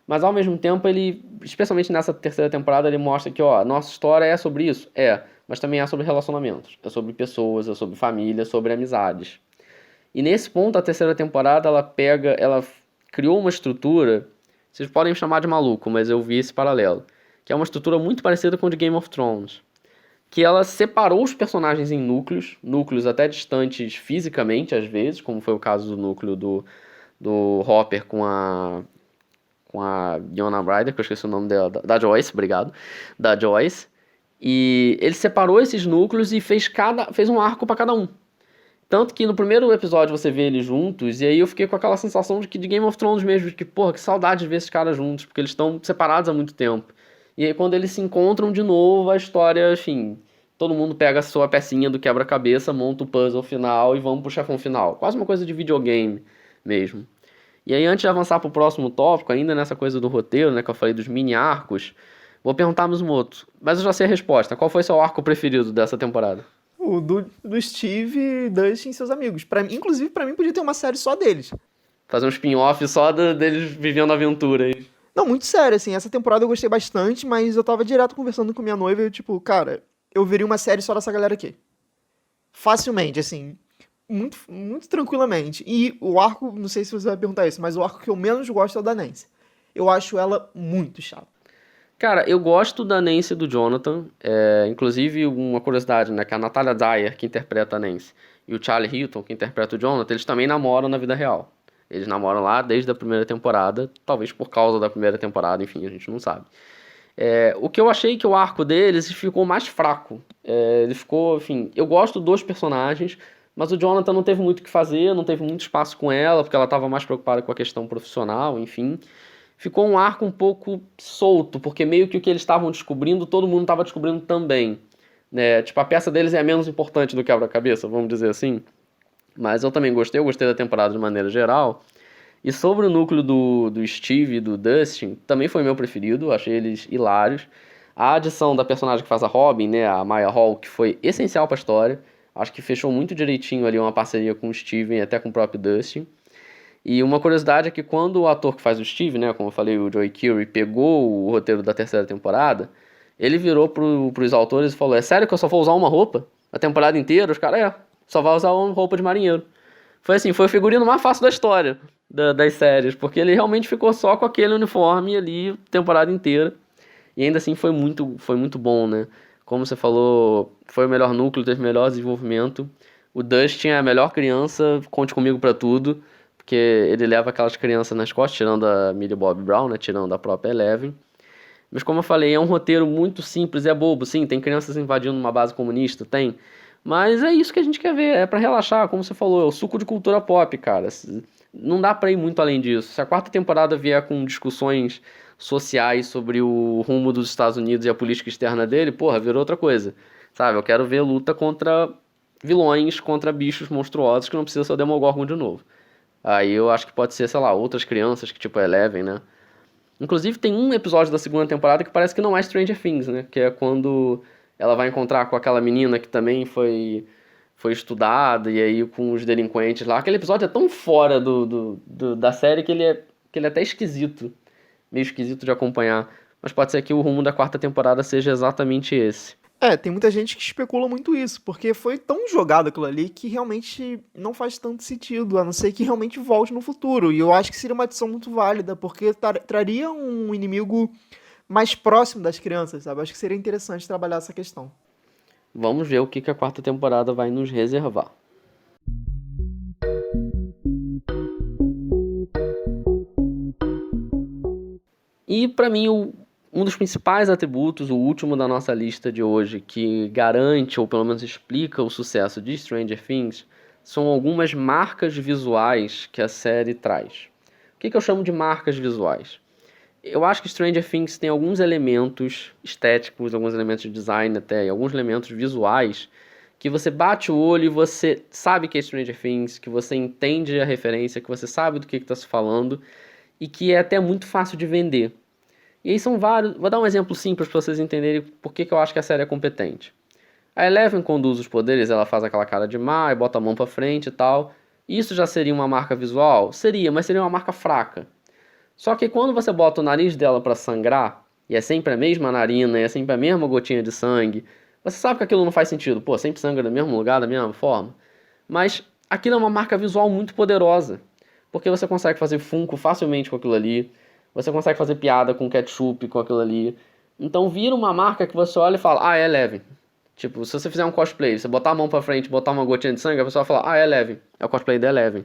mas ao mesmo tempo ele, especialmente nessa terceira temporada, ele mostra que, ó, nossa história é sobre isso? É, mas também é sobre relacionamentos, é sobre pessoas, é sobre família, é sobre amizades. E nesse ponto, a terceira temporada, ela criou uma estrutura, vocês podem me chamar de maluco, mas eu vi esse paralelo, que é uma estrutura muito parecida com a de Game of Thrones, que ela separou os personagens em núcleos até distantes fisicamente, às vezes, como foi o caso do núcleo do Hopper com a Winona Ryder, que eu esqueci o nome dela, da Joyce, obrigado, da Joyce, e ele separou esses núcleos e fez um arco para cada um. Tanto que no primeiro episódio você vê eles juntos, e aí eu fiquei com aquela sensação de Game of Thrones mesmo, de que, porra, que saudade de ver esses caras juntos, porque eles estão separados há muito tempo. E aí quando eles se encontram de novo, a história, enfim, todo mundo pega a sua pecinha do quebra-cabeça, monta o puzzle final e vamos pro chefão final. Quase uma coisa de videogame mesmo. E aí, antes de avançar pro próximo tópico, ainda nessa coisa do roteiro, né, que eu falei dos mini arcos, vou perguntar mais um outro. Mas eu já sei a resposta. Qual foi seu arco preferido dessa temporada? O do Steve, Dustin e seus amigos. Inclusive, pra mim, podia ter uma série só deles. Fazer um spin-off só deles vivendo aventura aí. Não, muito sério, assim, essa temporada eu gostei bastante, mas eu tava direto conversando com minha noiva e eu, tipo, cara, eu veria uma série só dessa galera aqui. Facilmente, assim, muito, muito tranquilamente. E o arco, não sei se você vai perguntar isso, mas o arco que eu menos gosto é o da Nancy. Eu acho ela muito chata. Cara, eu gosto da Nancy e do Jonathan. Inclusive, uma curiosidade, né? Que a Natalia Dyer, que interpreta a Nancy, e o Charlie Hilton, que interpreta o Jonathan, eles também namoram na vida real. Eles namoram lá desde a primeira temporada, talvez por causa da primeira temporada, enfim, a gente não sabe. O que eu achei que o arco deles ficou mais fraco. Ele ficou, enfim, eu gosto dos personagens, mas o Jonathan não teve muito o que fazer, não teve muito espaço com ela, porque ela estava mais preocupada com a questão profissional, enfim. Ficou um arco um pouco solto, porque meio que o que eles estavam descobrindo, todo mundo estava descobrindo também. Né? Tipo, a peça deles é a menos importante do quebra-cabeça, vamos dizer assim. Mas eu também gostei, eu gostei da temporada de maneira geral. E sobre o núcleo do Steve e do Dustin, também foi meu preferido, achei eles hilários. A adição da personagem que faz a Robin, né, a Maya Hall, que foi essencial para a história. Acho que fechou muito direitinho ali uma parceria com o Steven e até com o próprio Dustin. E uma curiosidade é que quando o ator que faz o Steve, né, como eu falei, o Joey Keery, pegou o roteiro da terceira temporada, ele virou pros autores e falou, é sério que eu só vou usar uma roupa a temporada inteira? Os caras, só vai usar uma roupa de marinheiro. Foi assim, foi o figurino mais fácil da história das séries, porque ele realmente ficou só com aquele uniforme ali a temporada inteira. E ainda assim foi muito bom, né? Como você falou, foi o melhor núcleo, teve o melhor desenvolvimento. O Dustin é a melhor criança, conte comigo pra tudo, porque ele leva aquelas crianças nas costas, tirando a Millie Bobby Brown, né? Tirando a própria Eleven. Mas como eu falei, é um roteiro muito simples, é bobo, sim, tem crianças invadindo uma base comunista, tem. Mas é isso que a gente quer ver, é pra relaxar, como você falou, é o suco de cultura pop, cara. Não dá pra ir muito além disso. Se a quarta temporada vier com discussões sociais sobre o rumo dos Estados Unidos e a política externa dele, porra, virou outra coisa. Sabe, eu quero ver luta contra vilões, contra bichos monstruosos que não precisa ser o Demogorgon de novo. Aí eu acho que pode ser, sei lá, outras crianças que tipo a Eleven, né? Inclusive tem um episódio da segunda temporada que parece que não é Stranger Things, né? Que é quando ela vai encontrar com aquela menina que também foi estudada, e aí com os delinquentes lá. Aquele episódio é tão fora da série que ele é até esquisito. Meio esquisito de acompanhar. Mas pode ser que o rumo da quarta temporada seja exatamente esse. Tem muita gente que especula muito isso, porque foi tão jogado aquilo ali que realmente não faz tanto sentido, a não ser que realmente volte no futuro. E eu acho que seria uma adição muito válida, porque traria um inimigo mais próximo das crianças, sabe? Acho que seria interessante trabalhar essa questão. Vamos ver o que a quarta temporada vai nos reservar. E pra mim, um dos principais atributos, o último da nossa lista de hoje, que garante ou pelo menos explica o sucesso de Stranger Things, são algumas marcas visuais que a série traz. O que eu chamo de marcas visuais? Eu acho que Stranger Things tem alguns elementos estéticos, alguns elementos de design até, e alguns elementos visuais que você bate o olho e você sabe que é Stranger Things, que você entende a referência, que você sabe do que está se falando e que é até muito fácil de vender. E aí são vários. Vou dar um exemplo simples para vocês entenderem por que eu acho que a série é competente. A Eleven, quando usa os poderes, ela faz aquela cara de má e bota a mão para frente e tal. Isso já seria uma marca visual? Seria, mas seria uma marca fraca. Só que quando você bota o nariz dela para sangrar, e é sempre a mesma narina, e é sempre a mesma gotinha de sangue, você sabe que aquilo não faz sentido. Pô, sempre sangra no mesmo lugar, da mesma forma. Mas aquilo é uma marca visual muito poderosa. Porque você consegue fazer funko facilmente com aquilo ali. Você consegue fazer piada com ketchup com aquilo ali. Então vira uma marca que você olha e fala, é Eleven. Tipo, se você fizer um cosplay, você botar a mão pra frente, botar uma gotinha de sangue, a pessoa vai falar, é Eleven. É o cosplay da Eleven.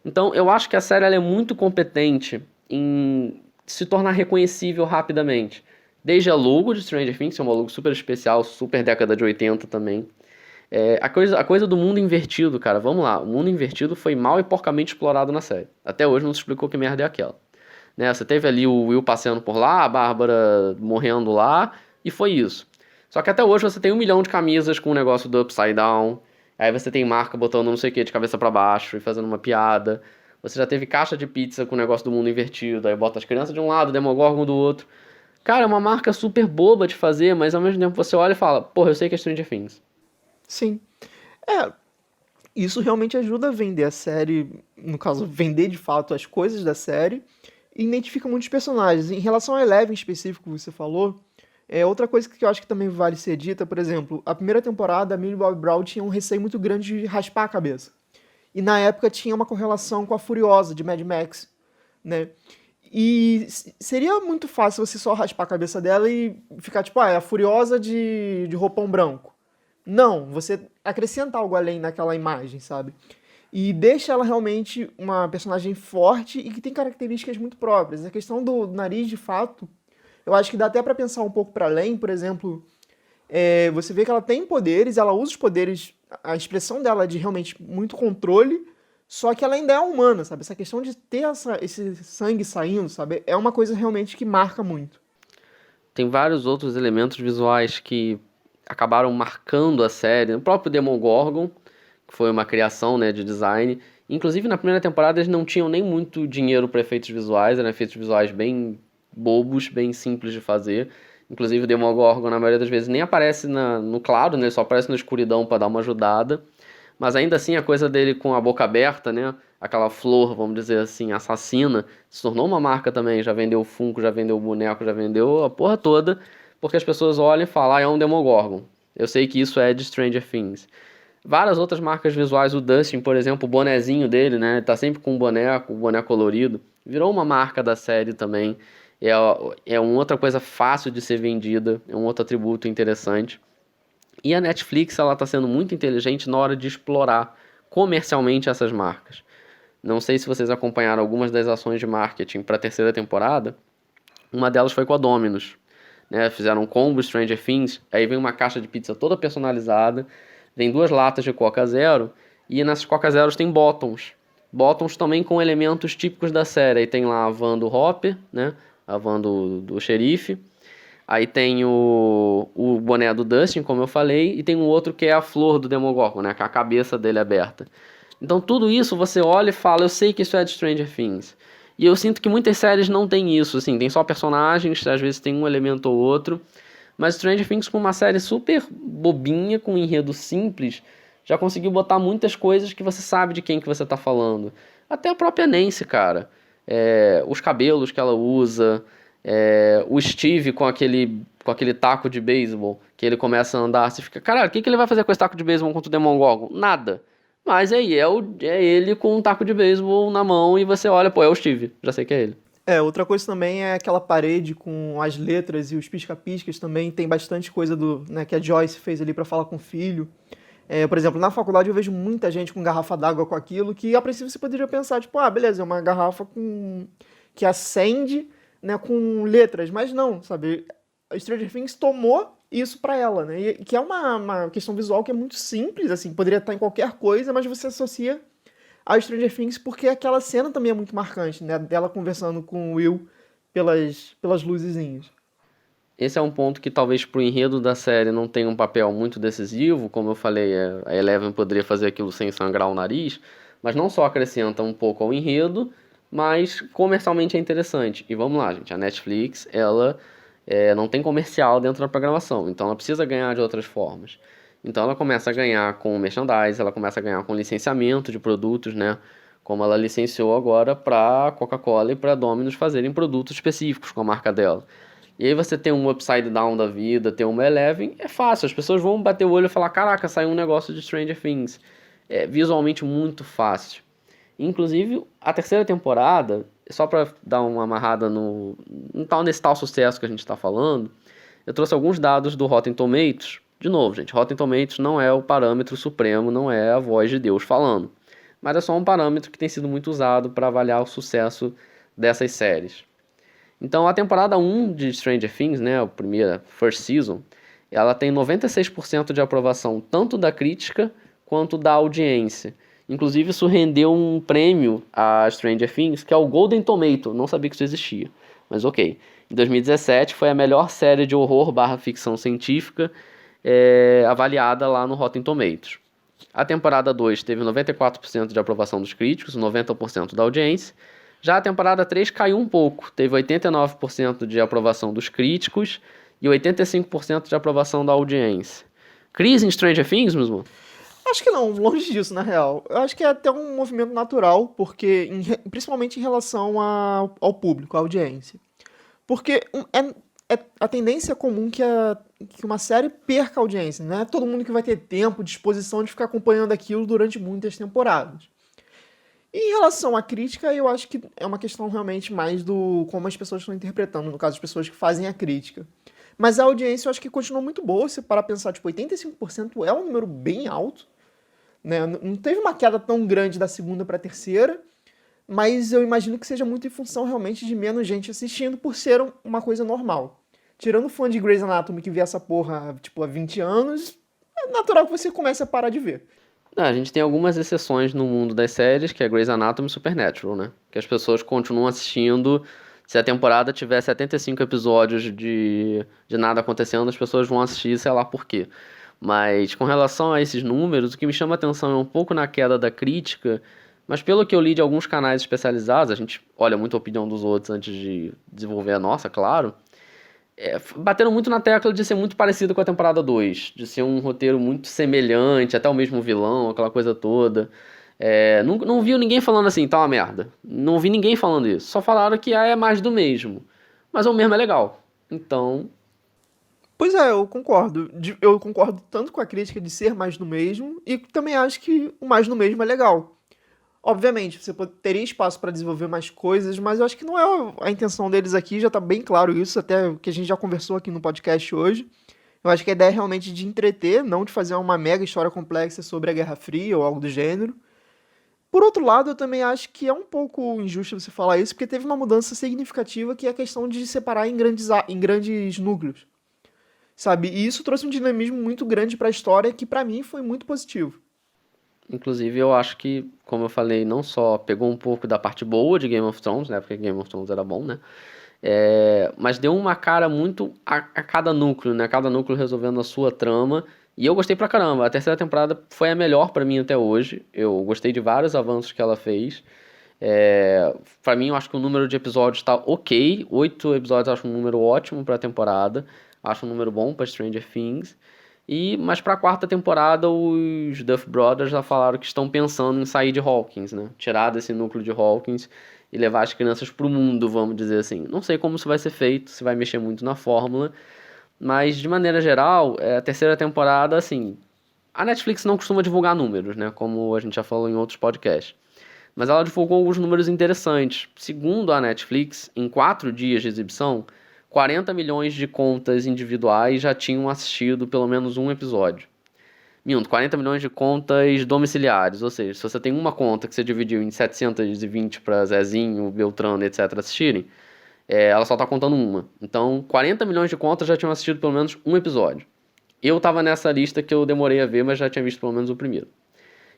Então eu acho que a série ela é muito competente em se tornar reconhecível rapidamente. Desde a logo de Stranger Things, que é uma logo super especial, super década de 80 também. A coisa do mundo invertido, cara, vamos lá. O mundo invertido foi mal e porcamente explorado na série. Até hoje não se explicou que merda é aquela. Né? Você teve ali o Will passeando por lá, a Bárbara morrendo lá, e foi isso. Só que até hoje você tem 1 milhão de camisas com o negócio do Upside Down, aí você tem marca botando não sei o que de cabeça pra baixo e fazendo uma piada. Você já teve caixa de pizza com o negócio do mundo invertido, aí bota as crianças de um lado, o Demogorgon do outro. Cara, é uma marca super boba de fazer, mas ao mesmo tempo você olha e fala, porra, eu sei que é Stranger Things. Sim. É, isso realmente ajuda a vender a série, no caso, vender de fato as coisas da série, e identifica muitos personagens. Em relação a Eleven em específico, que você falou, outra coisa que eu acho que também vale ser dita, por exemplo, a primeira temporada, a Millie Bobby Brown tinha um receio muito grande de raspar a cabeça. E na época tinha uma correlação com a Furiosa, de Mad Max, né? E seria muito fácil você só raspar a cabeça dela e ficar tipo, é a Furiosa de roupão branco. Não, você acrescenta algo além naquela imagem, sabe? E deixa ela realmente uma personagem forte e que tem características muito próprias. A questão do nariz, de fato, eu acho que dá até pra pensar um pouco pra além. Por exemplo, você vê que ela tem poderes, ela usa os poderes, a expressão dela é de realmente muito controle, só que ela ainda é humana, sabe? Essa questão de ter esse sangue saindo, sabe? É uma coisa realmente que marca muito. Tem vários outros elementos visuais que acabaram marcando a série. O próprio Demogorgon, que foi uma criação, né, de design. Inclusive, na primeira temporada, eles não tinham nem muito dinheiro para efeitos visuais. Eram efeitos visuais bem bobos, bem simples de fazer. Inclusive, o Demogorgon, na maioria das vezes, nem aparece no claro, né? Ele só aparece na escuridão para dar uma ajudada. Mas ainda assim, a coisa dele com a boca aberta, né? Aquela flor, vamos dizer assim, assassina, se tornou uma marca também. Já vendeu Funko, já vendeu boneco, já vendeu a porra toda. Porque as pessoas olham e falam, é um Demogorgon. Eu sei que isso é de Stranger Things. Várias outras marcas visuais, o Dustin, por exemplo, o bonezinho dele, né? Ele tá sempre com um boneco, colorido. Virou uma marca da série também. É uma outra coisa fácil de ser vendida, é um outro atributo interessante. E a Netflix, ela tá sendo muito inteligente na hora de explorar comercialmente essas marcas. Não sei se vocês acompanharam algumas das ações de marketing para a terceira temporada. Uma delas foi com a Domino's. né? Fizeram um combo Stranger Things, aí vem uma caixa de pizza toda personalizada, vem 2 latas de Coca Zero, e nessas Coca Zeros tem bottoms. Bottoms também com elementos típicos da série. Aí tem lá a van do Hopper, né? A van do xerife. Aí tem o boné do Dustin, como eu falei, e tem um outro que é a flor do Demogorgon, né? Com a cabeça dele aberta. Então tudo isso você olha e fala, eu sei que isso é de Stranger Things. E eu sinto que muitas séries não tem isso, assim, tem só personagens, às vezes tem um elemento ou outro. Mas Stranger Things, com uma série super bobinha, com um enredo simples, já conseguiu botar muitas coisas que você sabe de quem que você tá falando. Até a própria Nancy, cara. Os cabelos que ela usa, o Steve com aquele taco de beisebol, que ele começa a andar, você fica, caralho, o que ele vai fazer com esse taco de beisebol contra o Demogorgon? Nada. Mas aí é ele com um taco de beisebol na mão e você olha, pô, é o Steve, já sei que é ele. Outra coisa também é aquela parede com as letras e os pisca-piscas também. Tem bastante coisa né, que a Joyce fez ali pra falar com o filho. Por exemplo, na faculdade eu vejo muita gente com garrafa d'água com aquilo, que a princípio você poderia pensar, tipo, beleza, é uma garrafa que acende, né, com letras. Mas não, sabe? A Stranger Things tomou isso pra ela, né? E que é uma questão visual que é muito simples, assim, poderia estar em qualquer coisa, mas você associa a Stranger Things porque aquela cena também é muito marcante, né? Dela conversando com o Will pelas luzezinhas. Esse é um ponto que talvez pro enredo da série não tenha um papel muito decisivo, como eu falei, a Eleven poderia fazer aquilo sem sangrar o nariz, mas não só acrescenta um pouco ao enredo, mas comercialmente é interessante. E vamos lá, gente, a Netflix, ela não tem comercial dentro da programação, então ela precisa ganhar de outras formas. Então ela começa a ganhar com merchandise, ela começa a ganhar com licenciamento de produtos, né? Como ela licenciou agora para Coca-Cola e para Domino's fazerem produtos específicos com a marca dela. E aí você tem um Upside Down da vida, tem uma Eleven, é fácil, as pessoas vão bater o olho e falar, caraca, saiu um negócio de Stranger Things. É visualmente muito fácil. Inclusive, a terceira temporada, só para dar uma amarrada nesse tal sucesso que a gente está falando, eu trouxe alguns dados do Rotten Tomatoes. De novo, gente, Rotten Tomatoes não é o parâmetro supremo, não é a voz de Deus falando. Mas é só um parâmetro que tem sido muito usado para avaliar o sucesso dessas séries. Então, a temporada 1 de Stranger Things, né, a primeira First Season, ela tem 96% de aprovação tanto da crítica quanto da audiência. Inclusive, isso rendeu um prêmio a Stranger Things, que é o Golden Tomato. Não sabia que isso existia, mas ok. Em 2017, foi a melhor série de horror / ficção científica avaliada lá no Rotten Tomatoes. A temporada 2 teve 94% de aprovação dos críticos, 90% da audiência. Já a temporada 3 caiu um pouco, teve 89% de aprovação dos críticos e 85% de aprovação da audiência. Crise em Stranger Things, mesmo? Acho que não, longe disso, na real. Eu acho que é até um movimento natural, porque principalmente em relação ao público, à audiência. Porque a tendência comum que uma série perca a audiência, não é todo mundo que vai ter tempo, disposição de ficar acompanhando aquilo durante muitas temporadas. E em relação à crítica, eu acho que é uma questão realmente mais do como as pessoas estão interpretando, no caso, as pessoas que fazem a crítica. Mas a audiência eu acho que continua muito boa, se parar pra pensar, tipo, 85% é um número bem alto, né? Não teve uma queda tão grande da segunda pra terceira, mas eu imagino que seja muito em função realmente de menos gente assistindo por ser uma coisa normal. Tirando o fã de Grey's Anatomy que vê essa porra, tipo, há 20 anos, é natural que você comece a parar de ver. A gente tem algumas exceções no mundo das séries, que é Grey's Anatomy e Supernatural, né? Que as pessoas continuam assistindo. Se a temporada tiver 75 episódios de nada acontecendo, as pessoas vão assistir, sei lá por quê. Mas com relação a esses números, o que me chama a atenção é um pouco na queda da crítica, mas pelo que eu li de alguns canais especializados, a gente olha muito a opinião dos outros antes de desenvolver a nossa, claro. Bateram muito na tecla de ser muito parecido com a temporada 2, de ser um roteiro muito semelhante, até o mesmo vilão, aquela coisa toda. Não viu ninguém falando assim, tá uma merda. Não vi ninguém falando isso. Só falaram que é mais do mesmo. Mas o mesmo é legal. Então. Pois é, eu concordo. Eu concordo tanto com a crítica de ser mais do mesmo, e também acho que o mais do mesmo é legal. Obviamente, você teria espaço para desenvolver mais coisas, mas eu acho que não é a intenção deles aqui, já tá bem claro isso, até o que a gente já conversou aqui no podcast hoje. Eu acho que a ideia é realmente de entreter, não de fazer uma mega história complexa sobre a Guerra Fria ou algo do gênero. Por outro lado, eu também acho que é um pouco injusto você falar isso, porque teve uma mudança significativa que é a questão de separar em grandes núcleos, sabe? E isso trouxe um dinamismo muito grande para a história que para mim foi muito positivo. Inclusive, eu acho que, como eu falei, não só pegou um pouco da parte boa de Game of Thrones, né? Porque Game of Thrones era bom, né? Mas deu uma cara muito a cada núcleo, né? Cada núcleo resolvendo a sua trama. E eu gostei pra caramba. A terceira temporada foi a melhor pra mim até hoje. Eu gostei de vários avanços que ela fez. Pra mim, eu acho que o número de episódios tá ok. 8 episódios eu acho um número ótimo pra temporada. Acho um número bom pra Stranger Things. Mas pra quarta temporada, os Duff Brothers já falaram que estão pensando em sair de Hawkins, né? Tirar desse núcleo de Hawkins e levar as crianças pro mundo, vamos dizer assim. Não sei como isso vai ser feito, se vai mexer muito na fórmula, mas de maneira geral, a terceira temporada, assim, a Netflix não costuma divulgar números, né? Como a gente já falou em outros podcasts. Mas ela divulgou alguns números interessantes. Segundo a Netflix, em 4 dias de exibição, 40 milhões de contas individuais já tinham assistido pelo menos um episódio. 40 milhões de contas domiciliares, ou seja, se você tem uma conta que você dividiu em 720 para Zezinho, Beltrano, etc. assistirem, ela só está contando uma. Então, 40 milhões de contas já tinham assistido pelo menos um episódio. Eu estava nessa lista que eu demorei a ver, mas já tinha visto pelo menos o primeiro.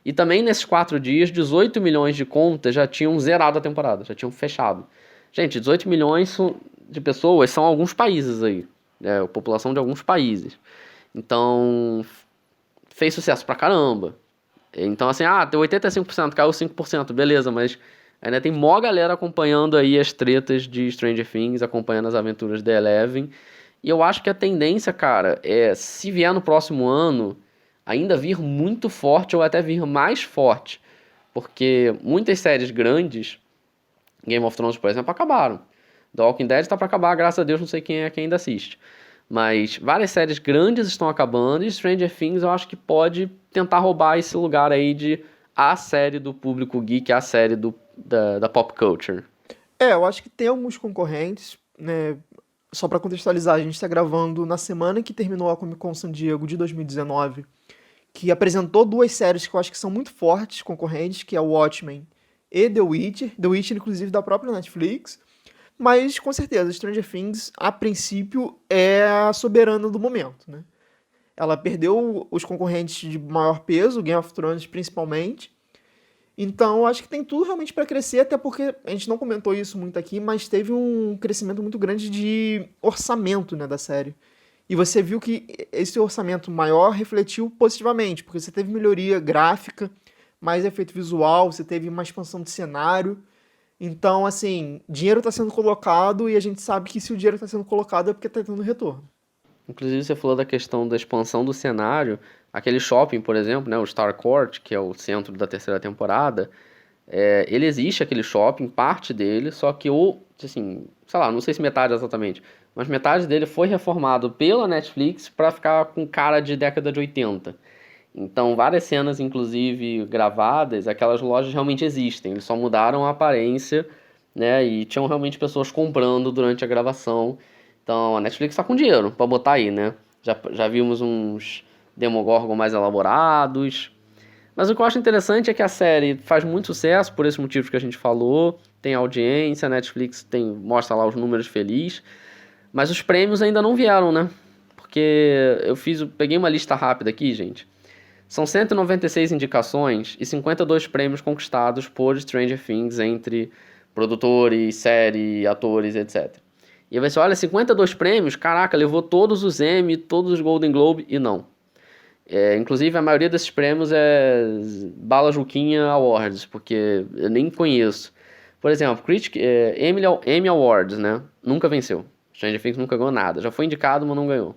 E também nesses 4 dias, 18 milhões de contas já tinham zerado a temporada, já tinham fechado. Gente, 18 milhões de pessoas são alguns países aí, a população de alguns países. Então, fez sucesso pra caramba. Então, assim, tem 85%, caiu 5%, beleza, mas ainda tem mó galera acompanhando aí as tretas de Stranger Things, acompanhando as aventuras da Eleven. E eu acho que a tendência, cara, se vier no próximo ano, ainda vir muito forte ou até vir mais forte. Porque muitas séries grandes, Game of Thrones, por exemplo, acabaram. The Walking Dead tá pra acabar, graças a Deus, não sei quem é que ainda assiste. Mas várias séries grandes estão acabando e Stranger Things eu acho que pode tentar roubar esse lugar aí de a série do público geek, a série da pop culture. Eu acho que tem alguns concorrentes, né? Só para contextualizar, a gente está gravando na semana que terminou a Comic Con San Diego de 2019, que apresentou 2 séries que eu acho que são muito fortes, concorrentes, que é o Watchmen e The Witcher. The Witcher, inclusive, da própria Netflix. Mas, com certeza, Stranger Things, a princípio, é a soberana do momento, né? Ela perdeu os concorrentes de maior peso, Game of Thrones principalmente. Então, acho que tem tudo realmente para crescer, até porque a gente não comentou isso muito aqui, mas teve um crescimento muito grande de orçamento, né, da série. E você viu que esse orçamento maior refletiu positivamente, porque você teve melhoria gráfica, mais efeito visual, você teve uma expansão de cenário. Então, assim, dinheiro está sendo colocado e a gente sabe que se o dinheiro está sendo colocado é porque está tendo retorno. Inclusive, você falou da questão da expansão do cenário. Aquele shopping, por exemplo, né, o Starcourt, que é o centro da terceira temporada, ele existe, aquele shopping, parte dele, só que assim, sei lá, não sei se metade exatamente, mas metade dele foi reformado pela Netflix para ficar com cara de década de 80. Então, várias cenas, inclusive, gravadas, aquelas lojas realmente existem, eles só mudaram a aparência, né, e tinham realmente pessoas comprando durante a gravação. Então, a Netflix tá com dinheiro pra botar aí, né? Já vimos uns Demogorgon mais elaborados. Mas o que eu acho interessante é que a série faz muito sucesso, por esses motivos que a gente falou. Tem audiência, a Netflix mostra lá os números felizes. Mas os prêmios ainda não vieram, né? Porque peguei uma lista rápida aqui, gente. São 196 indicações e 52 prêmios conquistados por Stranger Things entre produtores, série, atores, etc. E aí você olha, 52 prêmios, caraca, levou todos os Emmy, todos os Golden Globe, e não. Inclusive, a maioria desses prêmios é Bala Juquinha Awards, porque eu nem conheço. Por exemplo, Emmy Awards, né? Nunca venceu. Stranger Things nunca ganhou nada. Já foi indicado, mas não ganhou.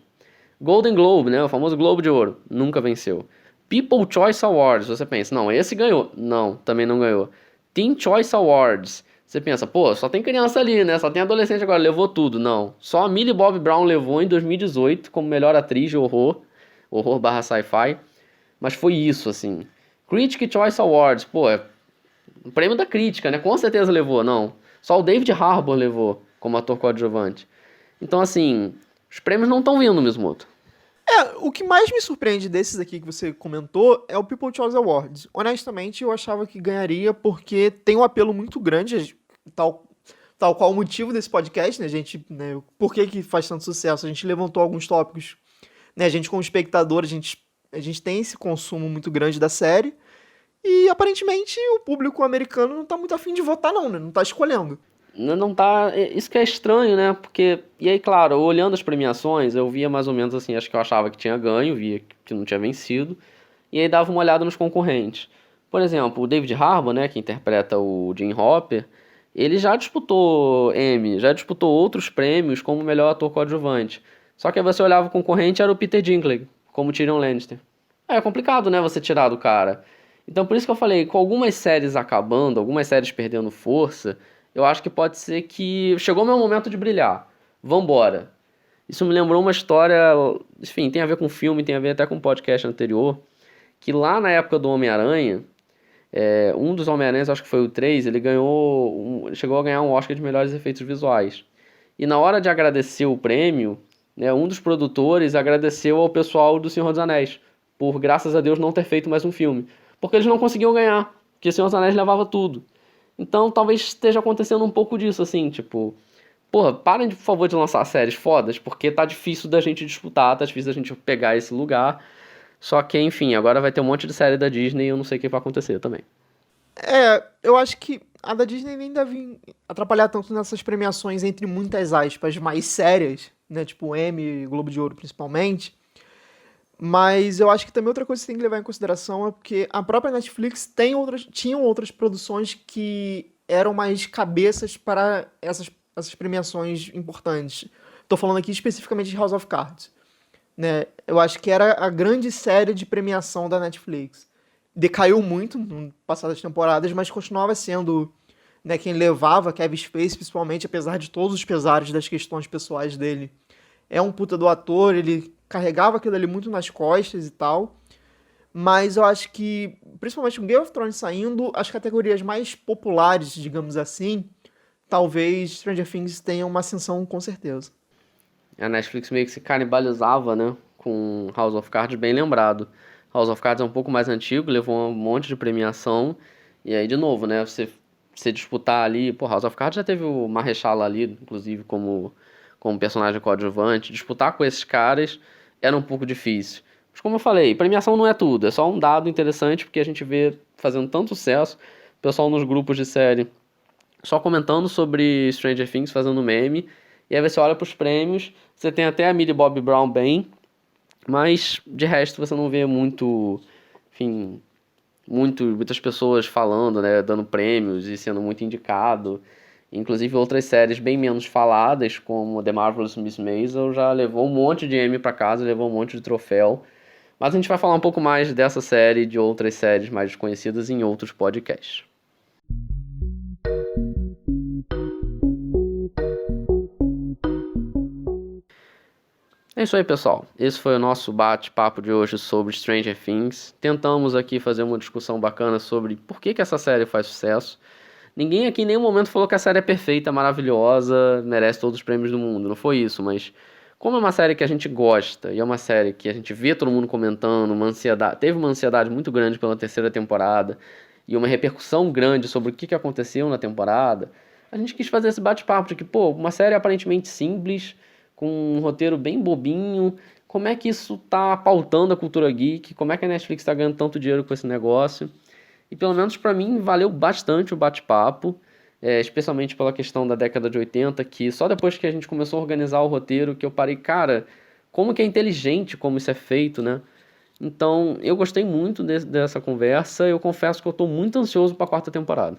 Golden Globe, né? O famoso Globo de Ouro. Nunca venceu. People Choice Awards, você pensa, não, esse ganhou. Não, também não ganhou. Teen Choice Awards. Você pensa, pô, só tem criança ali, né? Só tem adolescente agora, levou tudo. Não. Só a Millie Bobby Brown levou em 2018 como melhor atriz de horror /sci-fi. Mas foi isso, assim. Critic Choice Awards, pô, o prêmio da crítica, né? Com certeza levou, não. Só o David Harbour levou como ator coadjuvante. Então, assim, os prêmios não estão vindo, Mismoto. O que mais me surpreende desses aqui que você comentou é o People Choice Awards. Honestamente, eu achava que ganharia porque tem um apelo muito grande, tal qual o motivo desse podcast, né? A gente, né, por que faz tanto sucesso? A gente levantou alguns tópicos, né? A gente, como espectador, a gente tem esse consumo muito grande da série e, aparentemente, o público americano não tá muito afim de votar, não, né? Não tá escolhendo. Não tá. Isso que é estranho, né? Porque. E aí, claro, olhando as premiações, eu via mais ou menos assim, acho que eu achava que tinha ganho, via que não tinha vencido. E aí dava uma olhada nos concorrentes. Por exemplo, o David Harbour, né, que interpreta o Jim Hopper, ele já disputou Emmy, já disputou outros prêmios como melhor ator coadjuvante. Só que aí você olhava o concorrente, era o Peter Dinklage, como Tyrion Lannister. É complicado, né, você tirar do cara. Então por isso que eu falei, com algumas séries acabando, algumas séries perdendo força, eu acho que pode ser que chegou o meu momento de brilhar. Vambora. Isso me lembrou uma história, enfim, tem a ver com filme, tem a ver até com o podcast anterior, que lá na época do Homem-Aranha, um dos Homem-Aranhas, acho que foi o 3, ele chegou a ganhar um Oscar de melhores efeitos visuais. E na hora de agradecer o prêmio, né, um dos produtores agradeceu ao pessoal do Senhor dos Anéis, por, graças a Deus, não ter feito mais um filme. Porque eles não conseguiam ganhar, porque o Senhor dos Anéis levava tudo. Então talvez esteja acontecendo um pouco disso, assim, tipo... Porra, parem, por favor, de lançar séries fodas, porque tá difícil da gente disputar, tá difícil da gente pegar esse lugar. Só que, enfim, agora vai ter um monte de série da Disney e eu não sei o que vai acontecer também. Eu acho que a da Disney nem deve atrapalhar tanto nessas premiações, entre muitas aspas, mais sérias, né? Tipo Emmy e Globo de Ouro, principalmente. Mas eu acho que também outra coisa que você tem que levar em consideração é porque a própria Netflix tinham outras produções que eram mais cabeças para essas premiações importantes. Tô falando aqui especificamente de House of Cards, né? Eu acho que era a grande série de premiação da Netflix. Decaiu muito no passado das temporadas, mas continuava sendo, né, quem levava, Kevin Spacey, principalmente, apesar de todos os pesares das questões pessoais dele. É um puta do ator, ele carregava aquilo ali muito nas costas e tal. Mas eu acho que, principalmente com Game of Thrones saindo, as categorias mais populares, digamos assim, talvez Stranger Things tenha uma ascensão com certeza. A Netflix meio que se canibalizava, né, com House of Cards, bem lembrado. House of Cards é um pouco mais antigo, levou um monte de premiação. E aí, de novo, né, você disputar ali... Pô, House of Cards já teve o Mahershala Ali, inclusive, como personagem coadjuvante. Disputar com esses caras era um pouco difícil. Mas como eu falei, premiação não é tudo. É só um dado interessante, porque a gente vê fazendo tanto sucesso. O pessoal nos grupos de série só comentando sobre Stranger Things, fazendo meme. E aí você olha pros prêmios, você tem até a Millie Bobby Brown bem, mas de resto você não vê muito, enfim, muitas pessoas falando, né, dando prêmios e sendo muito indicado. Inclusive outras séries bem menos faladas, como The Marvelous Miss Maisel, já levou um monte de Emmy pra casa, levou um monte de troféu. Mas a gente vai falar um pouco mais dessa série e de outras séries mais desconhecidas em outros podcasts. É isso aí, pessoal. Esse foi o nosso bate-papo de hoje sobre Stranger Things. Tentamos aqui fazer uma discussão bacana sobre por que essa série faz sucesso. Ninguém aqui em nenhum momento falou que a série é perfeita, maravilhosa, merece todos os prêmios do mundo. Não foi isso, mas como é uma série que a gente gosta e é uma série que a gente vê todo mundo comentando, teve uma ansiedade muito grande pela terceira temporada e uma repercussão grande sobre o que aconteceu na temporada, a gente quis fazer esse bate-papo de que, pô, uma série aparentemente simples, com um roteiro bem bobinho, como é que isso tá pautando a cultura geek, como é que a Netflix tá ganhando tanto dinheiro com esse negócio. E pelo menos pra mim valeu bastante o bate-papo, especialmente pela questão da década de 80, que só depois que a gente começou a organizar o roteiro que eu parei, cara, como que é inteligente como isso é feito, né? Então eu gostei muito dessa conversa, eu confesso que eu tô muito ansioso pra quarta temporada.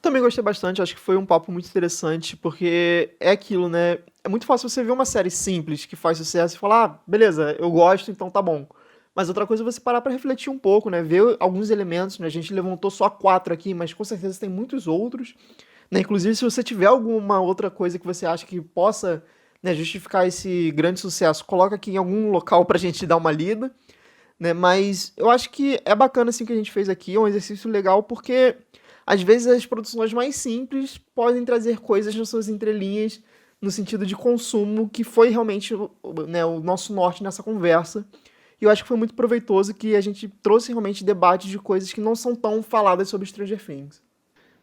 Também gostei bastante, acho que foi um papo muito interessante, porque é aquilo, né? É muito fácil você ver uma série simples que faz sucesso e falar, ah, beleza, eu gosto, então tá bom. Mas outra coisa é você parar pra refletir um pouco, né? Ver alguns elementos, né? A gente levantou só 4 aqui, mas com certeza tem muitos outros, né? Inclusive, se você tiver alguma outra coisa que você acha que possa, né, justificar esse grande sucesso, coloca aqui em algum local pra gente dar uma lida, né? Mas eu acho que é bacana assim o que a gente fez aqui, é um exercício legal, porque às vezes as produções mais simples podem trazer coisas nas suas entrelinhas no sentido de consumo, que foi realmente né, o nosso norte nessa conversa. E eu acho que foi muito proveitoso que a gente trouxe realmente debate de coisas que não são tão faladas sobre Stranger Things.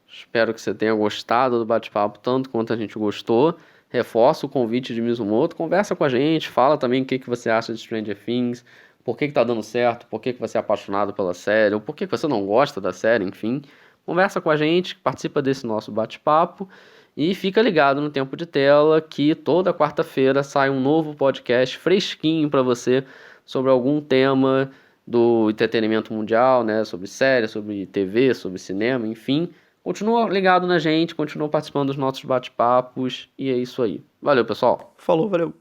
Espero que você tenha gostado do bate-papo tanto quanto a gente gostou. Reforça o convite de Mizumoto, conversa com a gente, fala também o que você acha de Stranger Things, por que tá dando certo, por que você é apaixonado pela série, ou por que você não gosta da série, enfim. Conversa com a gente, participa desse nosso bate-papo e fica ligado no Tempo de Tela que toda quarta-feira sai um novo podcast fresquinho para você sobre algum tema do entretenimento mundial, né? Sobre série, sobre TV, sobre cinema, enfim. Continua ligado na gente, continua participando dos nossos bate-papos e é isso aí. Valeu, pessoal! Falou, valeu!